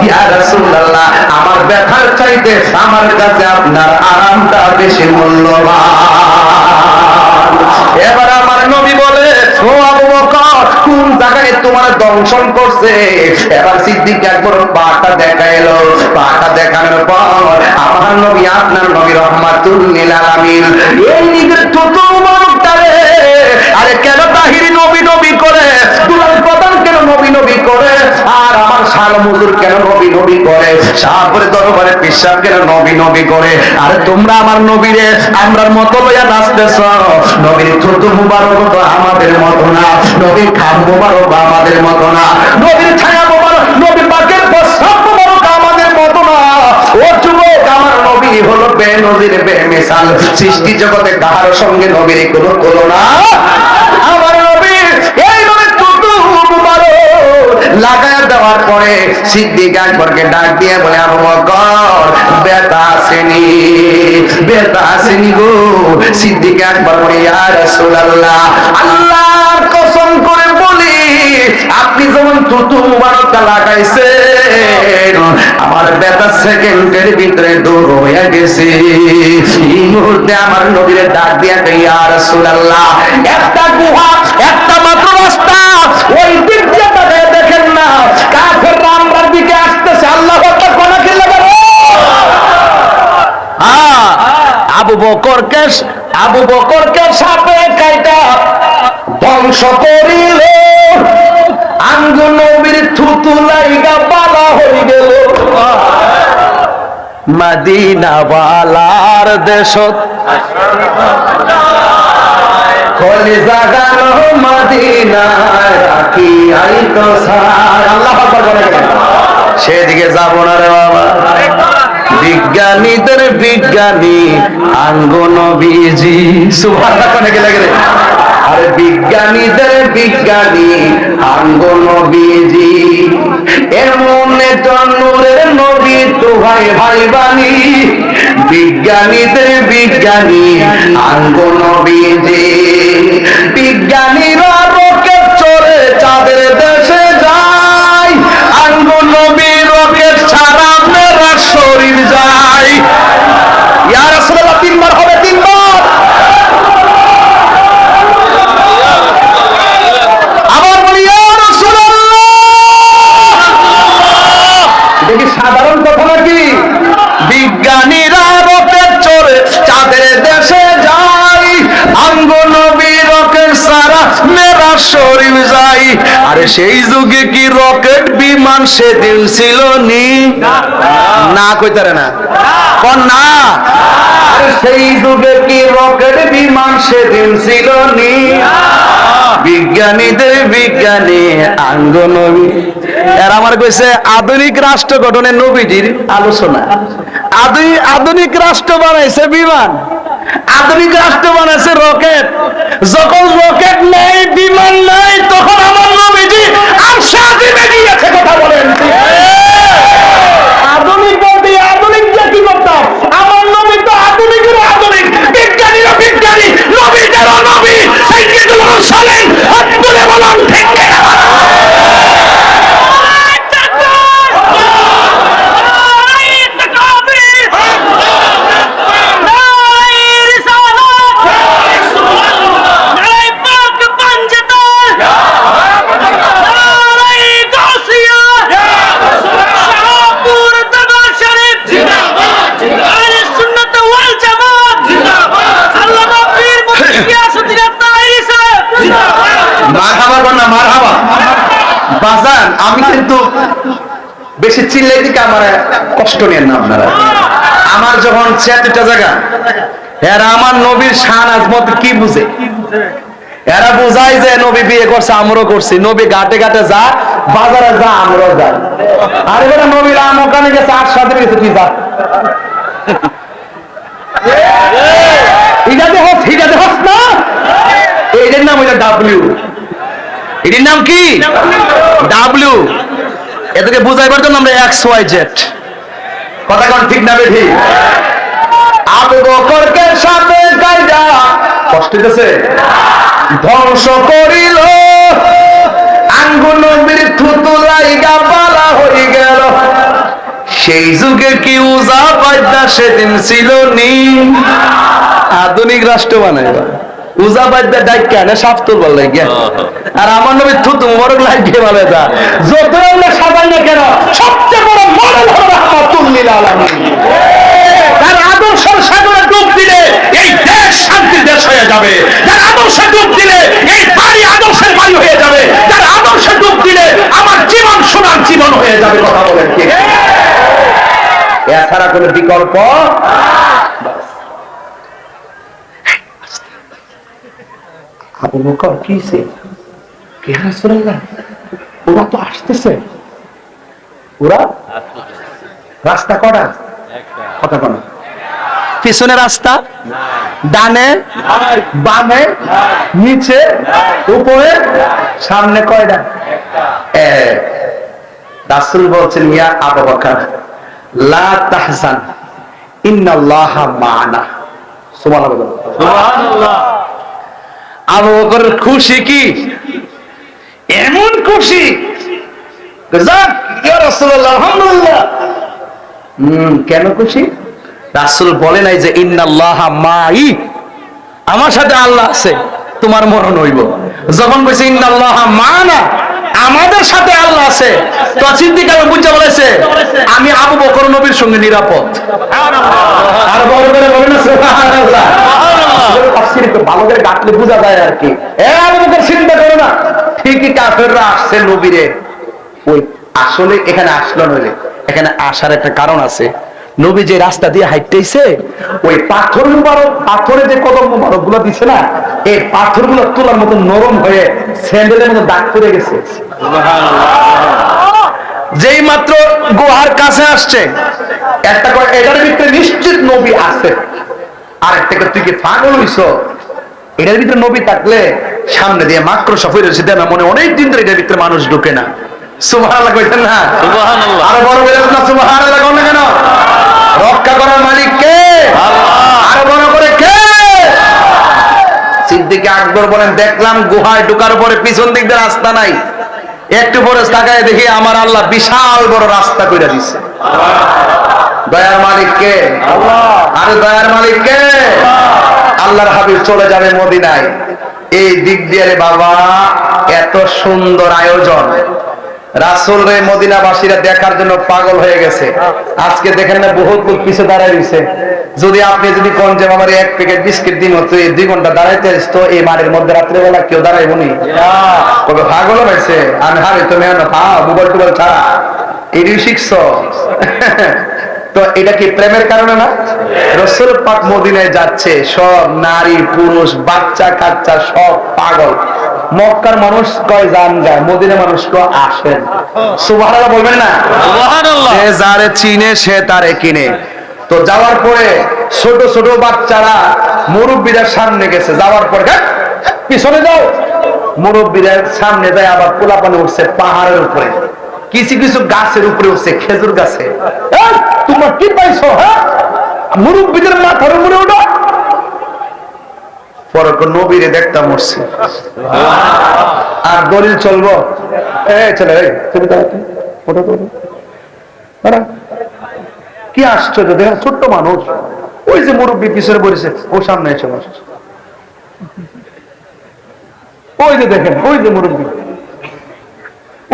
Speaker 2: ইয়া রাসূলুল্লাহ, আমার ব্যথার চাইতে আমার কাছে আপনার আরামটা বেশি মূল্যবান। এবার আমার নবী বলে, ও আবু বকর, কোন জায়গায় তোমার দংশন করছে? এবার সিদ্দিক আকবর পাটা দেখাইলো। পাটা দেখানোর পর আমার নবী, আপনার নবী রাহমাতুল লিল আলামিন এই নিজের ছোট মুবারকটারে, আরে কেন তাহিরি নবী নবী করে, দুলাল প্রধান কেন নবী নবী করে, আর আমার শাল মুজুর কেন নবী নবী করে, শাহপুরের দরবারে পিসাব কেন নবী নবী করে, আরে তোমরা আমার নবীরে আমরার মতো লইয়া নাচতেছ। নবীর ছোট মুবারক তো আমাদের মতো না, নবীর খাম মুবারক আমাদের মতো না, নবীর ছায়া মুবারক, নবী পাকের প্রস্তাব মুবারক আমাদের মতো না। ও যুবক, আমার নবী হলো বেনজির বেমিসাল, সৃষ্টি জগতে কারো সঙ্গে নবীর কোনো তুলনা। আমার নবীর এই নবীর থুতু মুবারক লাগায় দেওয়ার পরে সিদ্দিক আকবরকে ডাক দিয়ে বলে, আবু বকর বেতা আসেনি, বেতা আসেনি গো। সিদ্দিক আকবর বলে, ইয়া রাসূলুল্লাহ, আল্লাহর কসম করে বলি, আপনি যেমন থুতু মুবারকটা লাগাইছেন, আমার বেতা সেকেন্ডের ভিতরে দূর হয়ে গেছে। এই মুহূর্তে আমার নবীর ডাক দিয়ে, ইয়া রাসূলুল্লাহ, একটা গুহা, একটা মাত্র রাস্তা, ওই দিক দিয়ে তাকায় দেখেন না, কাফেররা আমরার দিকে আসতেছে। আল্লাহু আকবার, কোনা খেলে বলো। আবু বকরকে সাপে কাইটা ধ্বংস করিল, আঙ্গু নবীর থুতু লাইগা বালা হয়ে গেল। মদিনাওয়ালার দেশত কলিজা গান মদিনায় রাখি আইতো সার। আল্লাহু আকবার বলে, সেদিকে যাব না রে বাবা। বিজ্ঞানীদের বিজ্ঞানী আঙ্গো নবীজি, সুবহানাল্লাহ কোনে গেলে গেলে। আরে বিজ্ঞানীদের বিজ্ঞানী আঙ্গো নবীজি, এমন একটা নূরের নবী তো ভাই ভাই বানি। বিজ্ঞানীদের বিজ্ঞানী আঙ্গো নবীজি, বিজ্ঞানীরা রকেট চড়ে চাঁদের দেশে যায়, আঙ্গো নবী রকেট ছাড়া মেরা শরীর যায়। ইয়া রাসূলুল্লাহ, তিনবার হবে, তিনবার। আবার বলি, ইয়া রাসূলুল্লাহ। এটা কি সাধারণ কথা নাকি? বিজ্ঞানীরা রকেট চড়ে চাঁদের দেশে যায়, আঙ্গো নবী রকেট ছাড়া মেরা শরীর যায়। আরে সেই যুগে কি রকেট বিমান সেদিন ছিল নি? না কইতারে না, কোন না? আরে সেই যুগে কি রকেট বিমান সেদিন ছিল নি? বিজ্ঞানীদের বিজ্ঞানী আঙ্গ নবী। এর আমার কইছে আধুনিক রাষ্ট্র গঠনের নবীজির আলোচনা। আধুনিক রাষ্ট্র বানাইছে বিমান, আধুনিক রাষ্ট্র বানাইছে রকেট। যখন রকেট নাই, বিমান নাই, তখন আমার নবীজি আরশে আজিমে গিয়েছে। কথা বলেন, আধুনিক বলতে আধুনিক যে কি করতাম, আমার নবী তো আধুনিকের আধুনিক, বিজ্ঞানীরা বিজ্ঞানী, নবীদেরও নবী। সাইয়্যিদুল মুরসালিন আব্দুল বলন ঠিক কিনা? আমি কিন্তু বেশি চিল্লাই দিকে আমার কষ্ট নেন না আপনারা। আমার যখন 76টা জায়গা, এরা আমার নবীর শান আজমত কি বুঝে? এরা বুঝায় যে নবী বিয়ে করছে, আমরাও করছি। নবী ঘাটে ঘাটে যা, বাজারে যা, আমরাও যাই। আর এবারে নবীর আম ওখানে গেছে, আর সাথে গেছে, তুই যা। হিজাতে হস না, এটার নাম হইল ডাব্লিউ। এটির নাম কি? ডাব্লিউ। এদেরকে বুঝাইবার জন্য আমরা XYZ। কথা কোন ঠিক না বেঠি? আবু বকরকে সাথে কাইদা কষ্ট দিতেছে, ধ্বংস করিল, আঙ্গু নবীর থুতু লাইগা বালা হয়ে গেল। সেই যুগে কি উজা পাইদা সেদিন ছিল নি? আধুনিক রাষ্ট্র বানাইবা, উজা পাইদা ডাইকা না সাফ তুলবার লাগিয়া। আর আমার নবীর থুতু মুবারক লাগিয়ে ভালো যা, যত আমরা সাজাই না কেন, সবচেয়ে বড় মডেল হলো রাহমাতুল লিল আলামিন। তার আদর্শের সাগরে ডুব দিলে এই দেশ শান্তির দেশ হয়ে যাবে। তার আদর্শে ডুব দিলে এই বাড়ি আদর্শের বাড়ি হয়ে যাবে। তার আদর্শে ডুব দিলে আমার জীবন সোনার জীবন হয়ে যাবে। কথা বলেন কি? এছাড়া কোনো বিকল্প? আবু বকর কিসে? ইয়া রাসূলুল্লাহ, ওরা তো আসতেছে। ওরা রাস্তা কটা? কথা বলো।
Speaker 1: পিছনে রাস্তা, ডানে বামে নিচে উপরে সামনে কয়টা? রাসূল বলছেন ইয়া আবু বকর লা তাহজান ইন্নাল্লাহা মা'ানা। সুবহানাল্লাহ।
Speaker 3: সুবহানাল্লাহ।
Speaker 1: আবু বকরের খুশি কি এমন খুশি, যাক ইয়া রাসূলুল্লাহ আলহামদুলিল্লাহ। কেন খুশি? রাসূল বলে নাই যে ইন্নাল্লাহা মাই, আমার সাথে আল্লাহ আছে তোমার মরণ হইব। যখন বলছে ইন্নাল্লাহা মা'ানা, আমাদের সাথে আল্লাহ আছে, তো সিদ্দিক আকবর বুঝা বলেছে আমি আবু বকর নবীর সঙ্গে নিরাপদ। আর বড় করে বলেন না সুবহানাল্লাহ। তাফসীর তো ভালো করে গাঁটলে বোঝা যায় আর কি। আবু বকর চিন্তা করো না, ঠিকই কাফেররা আসছে নবীরে। ওই আসলে এখানে আসলো নইলে, এখানে আসার একটা কারণ আছে। নবী যে রাস্তা দিয়ে হাঁটতেছে, ওই পাথর মুবারক, পাথরে যে কদম মুবারক গুলো দিছে না, এই পাথর গুলো তোলার মতো নরম হয়ে স্যান্ডেলের মতো দাগ পড়ে গেছে। যেই মাত্র গুহার কাছে আসছে, একটা করে এটার ভিতরে নিশ্চিত নবী আছে। আর একটা তুই কি পাগল হইছ? এটার ভিতরে নবী থাকলে সামনে দিয়ে মাকড়সা ফিরে এসে দেয় না, মনে অনেক দিন ধরে এটার ভিতরে মানুষ ঢুকে না। সুবহানাল্লাহ কইছেন না? সুবহানাল্লাহ। আর বড় বড় না সুবহানাল্লাহ কোন কেন? রক্ষা করার মালিক কে? আল্লাহ। আর বড় করে কে? সিদ্দিক আকবর বলেন দেখলাম গুহায় ঢোকার পরে পিছন দিক দিয়ে রাস্তা নাই, একটু পরে তাকায় দেখি আমার আল্লাহ বিশাল বড় রাস্তা কইরা দিছে। দয়ার মালিক কে? আল্লাহ। আর দয়ার মালিক কে? আল্লাহর হাবিব চলে যাবে মদিনায়। এই দিক দিয়ে রে বাবা এত সুন্দর আয়োজন, রাসূল রে মদিনাবাসীরা দেখার জন্য পাগল হয়ে গেছে। আজকে দেখেন না বহুত লোক পিছে দাঁড়ায় রইছে। যদি আপনি যদি কোন যে আমার এক প্যাকেট বিস্কিট দিন হতো, এই 2 ঘন্টা দাঁড়াইতে আসতো, এই মাঠের মধ্যে রাত্রেবেলা কেউ দাঁড়াইবনি? তবে পাগল হয়েছে আমি হাবি তুমি মোবাইল টোবাইল ছাড়া এটাই শিখছো। তো এটা কি প্রেমের কারণে না? রাসূল পাক মদিনায় যাচ্ছে, সব নারী পুরুষ বাচ্চা কাচ্চা সব পাগল। মক্কার মানুষ কয় যান যায়, মদিনার মানুষ কয় আসেন। সুবহানাল্লাহ বলবেন না? সুবহানাল্লাহ। যে যারে চিনে সে তারে কিনে। তো যাওয়ার পরে ছোট ছোট বাচ্চারা মুরব্বীরা সামনে গেছে, যাওয়ার পরে পিছনে যাও, মুরব্বীরা সামনে যায়। আবার পোলাপানে উঠছে পাহাড়ের উপরে, কিছু কিছু গাছের উপরে উঠছে, খেজুর গাছে। তোমরা কি পাইছো? হ্যাঁ, মুরব্বীদের মাথার উপরে ওঠো। পরে নবীরে দেখতাম উঠছে। আর দলিল চলবো? চলে তুমি কি আশ্চর্য, দেখেন ছোট্ট মানুষ, ওই যে মুরব্বী পিছনে বসেছে, ও সামনে এসে বসে। ওই যে দেখেন, ওই যে মুরব্বী,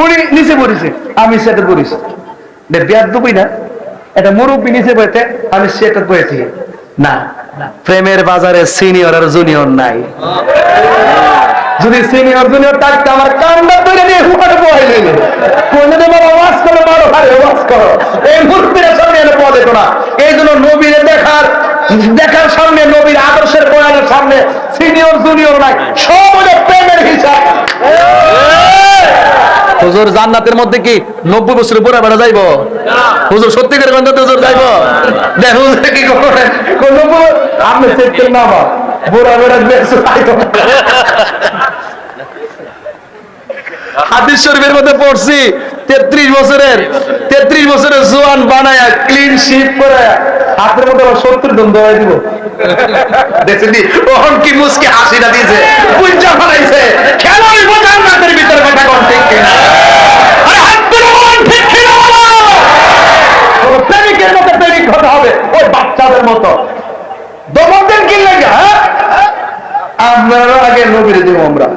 Speaker 1: উনি নিচে পড়েছে, আমি সেটা পড়েছি। বিয়ার দুবই না, এটা মুরব্বী নিচে বইতে, আমি সেটা বইতে না। প্রেমের বাজারে সিনিয়র আর জুনিয়র নাই। যদি সিনিয়র জুনিয়র থাকতে আমার কান্না করে দিয়ে হুকার বয়ে নিলে কোনদিন আমার আওয়াজ করো, মারো ভাই আওয়াজ করো, এই মুরব্বীরা সামনে এনে পদে না। এই জন্য নবীরে দেখার সামনে, নবীর আদর্শের বয়ানের সামনে সিনিয়র জুনিয়র নাই, সব হলো প্রেমের হিসাব। হুজুর জান্নাতের মধ্যে কি 90 বছর পরে বেড়া যাইব? হুজুর সত্যি করে জান্নাতে হুজুর যাইব? দেখ হুজুর কি করে কোন আপনি চেক করেন না, আমার বুড়া বেড়া বেশ যাইতো। হাদিস শরীফের মধ্যে পড়ছি 33 বছরের জোয়ান বানায়া ক্লিন শেভ করে হাতের মধ্যে 70 দম দেওয়া দিব। দেখেন ওহন কি মুস্কি হাসিটা দিয়েছে, পুঞ্জা বানাইছে। খেলাই বোঝার নাদের ভিতরে কথা কোন ঠিক কিনা? আরে হাত তুলে বলেন ঠিক কিনা বলো। কোন প্রেমিকের মতো প্রেমিক হতে হবে, ওই বাচ্চাদের মতো। দমনদের কি লাগে? হ্যাঁ, আপনারা আগে নবীরে দিব আমরা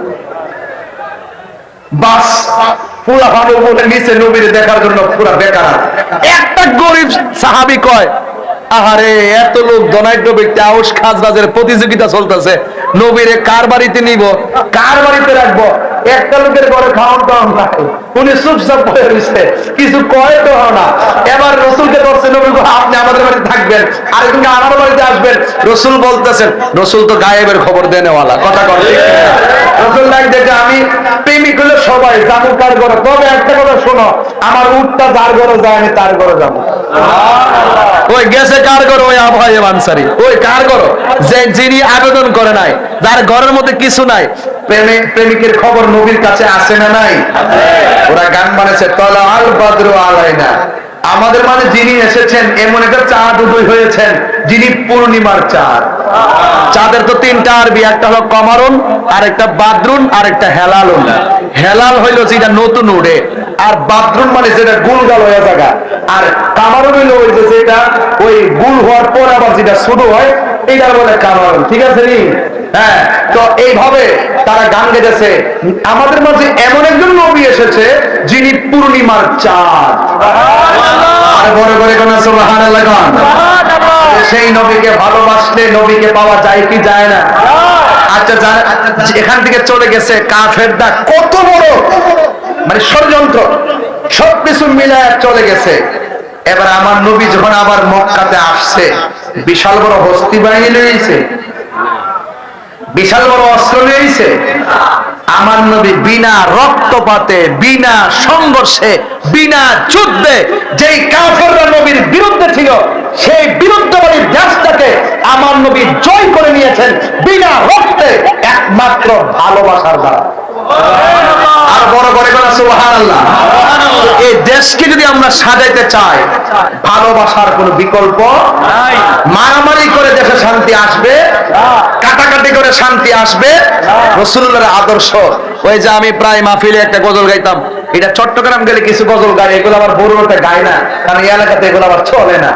Speaker 1: বাস। পুরা ভালো বলে নিচে নবীরে দেখার জন্য পুরা বেকার। একটা গরিব সাহাবী কয়, আহারে এত লোক ধনাঢ্য ব্যক্তি, আউস খাজরাজের প্রতিযোগিতা চলতেছে, নবীরে কার বাড়িতে নিব, কার বাড়িতে রাখবো? একটা লোকের ঘরে খাওয়ান দাওয়ান নাই, উনি চুপচাপ বসে রয়েছে, কিছু কয় তো না। এবার রসুলকে ধরছে, নবী আপনি আমাদের বাড়িতে থাকবেন, আরেকজনকে আমার বাড়িতে আসবেন। রসুল বলতেছেন, রসুল তো গায়েবের খবর দেনেওয়ালা, কথা কর। রসুল ডাক দেখে, আমি প্রেমিক হলে সবাই জামু কার ঘরে, তবে একটা কথা শোনো, আমার উটটা যার ঘরে যায় আমি তার ঘরে যাবো। ওই গেছে কার ঘর? ওই আবু আইয়ুব আনসারী। ওই কার ঘর? যে যিনি আবেদন করে নাই, যার ঘরের মধ্যে কিছু নাই। প্রেমিকের খবর নবীর কাছে আসে না নাই? ওরা গান বানাইছে তলা আল বদরু আলাইনা, আমাদের মানে যিনি এসেছেন এমন একটা চাঁদ উদয় হয়েছেন যিনি পূর্ণিমার চাঁদ। চাঁদের তো তিনটা আরবি, একটা হলো কমারুন, আর একটা বাদরুন, আর একটা হেলালুন। হেলাল হইলো যেটা নতুন উড়ে, আর বাদরুন মানে যেটা গুলগাল হয়ে জায়গা, আর কামারুন হইলো ওই যেটা ওই গুল হওয়ার পর আবার যেটা শুরু হয় এইটার বলে কামারুন। ঠিক আছে নি? হ্যাঁ, তো এইভাবে তারা গান গেয়েছে আমাদের মাঝে এমন একজন নবী এসেছে যিনি পূর্ণিমার চাঁদ। আর বড় করে কোন সুবহানাল্লাহ গান। সেই নবীকে ভালোবাসলে নবীকে পাওয়া যায় কি যায় না? আচ্ছা, এখান থেকে চলে গেছে কাফেররা, কত বড় মানে ষড়যন্ত্র, সবকিছু মিলায় চলে গেছে। এবার আমার নবী যখন আবার মক্কাতে আসছে, বিশাল বড় হস্তি বাহিনী লইছে, বিশাল বড় অস্ত্র লইছে। আমার নবী বিনা রক্তপাতে, বিনা সংঘর্ষে, বিনা যুদ্ধে যেই কাফেররা নবীর বিরুদ্ধে ছিল সেই বিরুদ্ধবাদী দেশটাকে আমার নবী জয় করে নিয়েছেন বিনা রক্তে, একমাত্র ভালোবাসার দ্বারা। আর বড় করে কোন সুবহানাল্লাহ। এই দেশকে যদি আমরা সাজাইতে চাই, ভালোবাসার কোনো বিকল্প নাই। মারামারি করে দেশে শান্তি আসবে? কাটাকাটি করে শান্তি আসবে? রাসূলুল্লাহর আদর্শ। ওই যে আমি প্রায় মাহফিলে একটা গজল গাইতাম, এটা চট্টগ্রাম গেলে কিছু গজল গাই, এগুলো আবার বড়তে গায় না, কারণ এই এলাকাতে এগুলো আবার চলে না।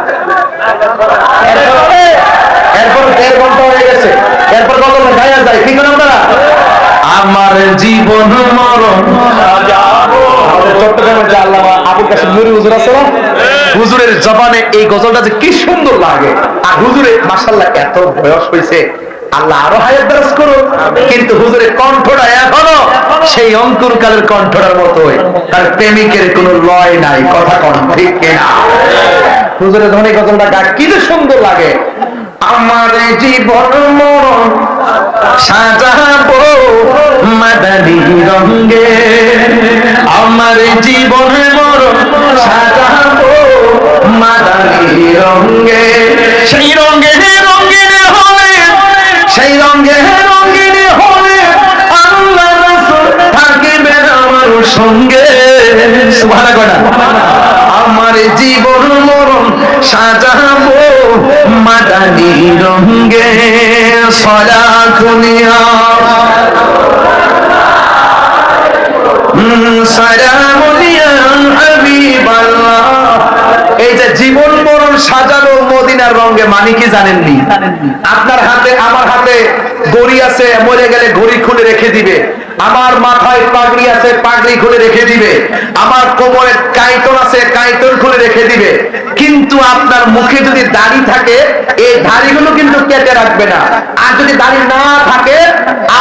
Speaker 1: এরপর 1.5 ঘন্টা হয়ে গেছে, এরপর গজল গায়া যায়, ঠিক না আপনারা? আমার জীবন মরণ সাজাবো। আমাদের চট্টগ্রামের যে আল্লামা আবুল কাসেম নুরী হুজুর আছে না, হুজুরের জবানে এই গজলটা যে কি সুন্দর লাগে। আর হুজুরের মাশাআল্লাহ এত বয়স হয়েছে, আল্লাহ আরো হায়াত দারাজ করুন, কিন্তু হুজুরের কণ্ঠটা এখনো সেই অঙ্কুর কালের কণ্ঠটার মতোই, তার প্রেমিকের কোনো লয় নাই। কথা কোন ঠিক কিনা? হুজুরের ধনী গজলটা গা কি যে সুন্দর লাগে। আমার জীবন মরণ সাজাবো মাদানী রঙে, আমার জীবন মরণ সাজাবো মাদানী রঙে, সেই রঙে রঙিন হলে, সেই রঙে রঙিন হলে আল্লাহ রাসূল থাকিবেন আমার সঙ্গে। সুবহানাল্লাহ। আমার জীবন মরণ সাজাবো মাদানী রঙে, সালাতুনিয়া সালামুনিয়া হাবিবাল্লাহ। এই যে জীবন মরণ সাজানো মদিনার রঙে মানে কি জানেননি? আপনার হাতে আমার হাতে ঘড়ি আছে, মরে গেলে ঘড়ি খুলে রেখে দিবে। আমার মাথায় পাগড়ি আছে, পাগড়ি খুলে রেখে দিবে। আমার কোমরে কাইতন আছে, কাইতন খুলে রেখে দিবে। কিন্তু আপনার মুখে যদি দাড়ি থাকে, এই দাড়িগুলো কিন্তু কেটে রাখবে না। আর যদি দাড়ি না থাকে,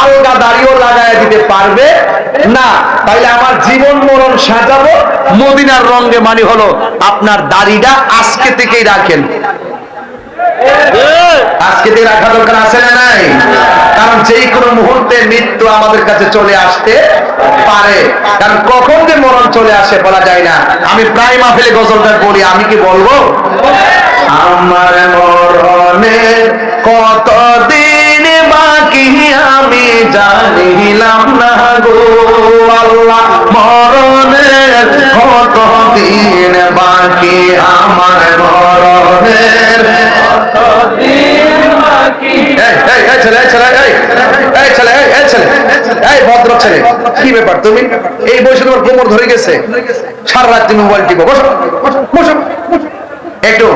Speaker 1: আলগা দাড়িও লাগায় দিতে পারবে না। তাইলে আমার জীবন মরণ সাজাবো মদিনার রঙে মানে হলো আপনার দাড়িটা আজকে থেকেই রাখেন। আজকে থেকে রাখা দরকার আছে না নাই? কারণ যেই কোনো মুহূর্তে মৃত্যু আমাদের কাছে চলে আসতে পারে, কারণ কখন যে মরণ চলে আসে বলা যায় না। আমি প্রায় মাহফিলে গজলটা পড়ি, আমি কি বলবো? আমার মরণে কতদিন বাকি আমি জানিলাম না গো আল্লাহ, মরণের কতদিন বাকি, আমার মরণের কতদিন বাকি। এই ছেলে, এই ছেলে, এই ছেলে, এই ছেলে, এই ভদ্র ছেলে, কি ব্যাপার তুমি এই বয়সে তোমার কোমর ধরে গেছে? সারা রাত তুমি মোবাইল টিপো, বসো বসো। একটু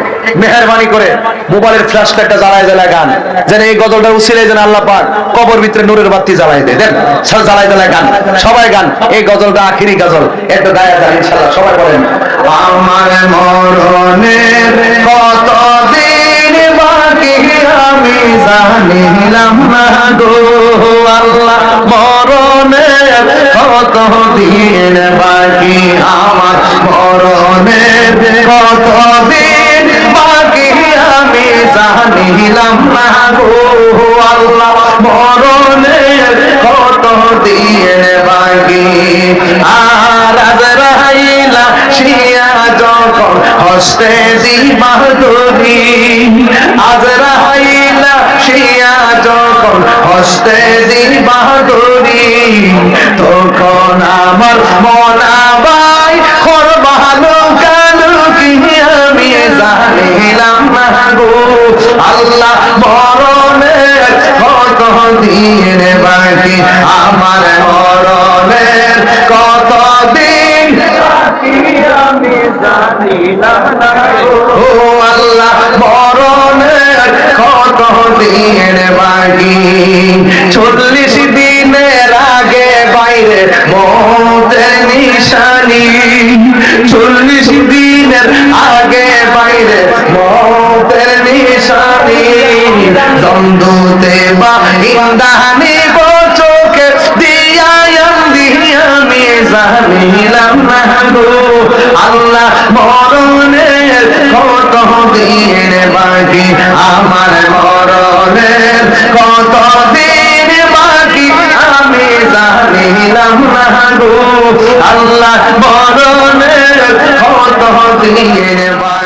Speaker 1: মেহরবানি করে মোবাইলের ফ্ল্যাশ লাইটটা জ্বালায় জ্বালায় গান, যেন এই গজলটা উছিলে যেন আল্লাহ পাক কবর ভিতরে নূরের বাতি জ্বালায় দেয়। দেন জ্বালায় জ্বালায় গান, সবাই গান। এই গজলটা আখিরি গজল, একটু গায়ে যান ইনশাআল্লাহ। সবাই বলেন আমার মরণের কতদিন বাকি আমি জানিলাম না গো আল্লাহ, মরণের কতদিন বাকি, আমার মরণের কতদিন বাকি আমি জানিলাম না গো আল্লাহ, মরণের কতদিন বাকি। আর আজরাইল শিয়া যখন
Speaker 2: হস্তে দিবা দড়ি আজরাইলা শিয়া যখন হস্তে দিবা দড়ি তখন আমার মনাবাই করবালো কালু কি আমি জানিলাম না গো আল্লাহ মরণের কত দিন বাকি আমার মরণের কত দিন বাকি আমি জানিলাম না ও আল্লাহ মরণের কত দিন বাকি 40 দিনের আগে বাইরে মৌতের নিশানি 40 দিনের আগে বাইরে মৌতের নিশানি দ্বন্দ্বতে বা ইন্দানি চোখে দিয়া আমি জানিলাম না গো আল্লাহ মরণের কত দিন বাকি আমার মরণের কত দিন বাকি আমি জানিলাম না গো আল্লাহ মরণের কত দিন বাকি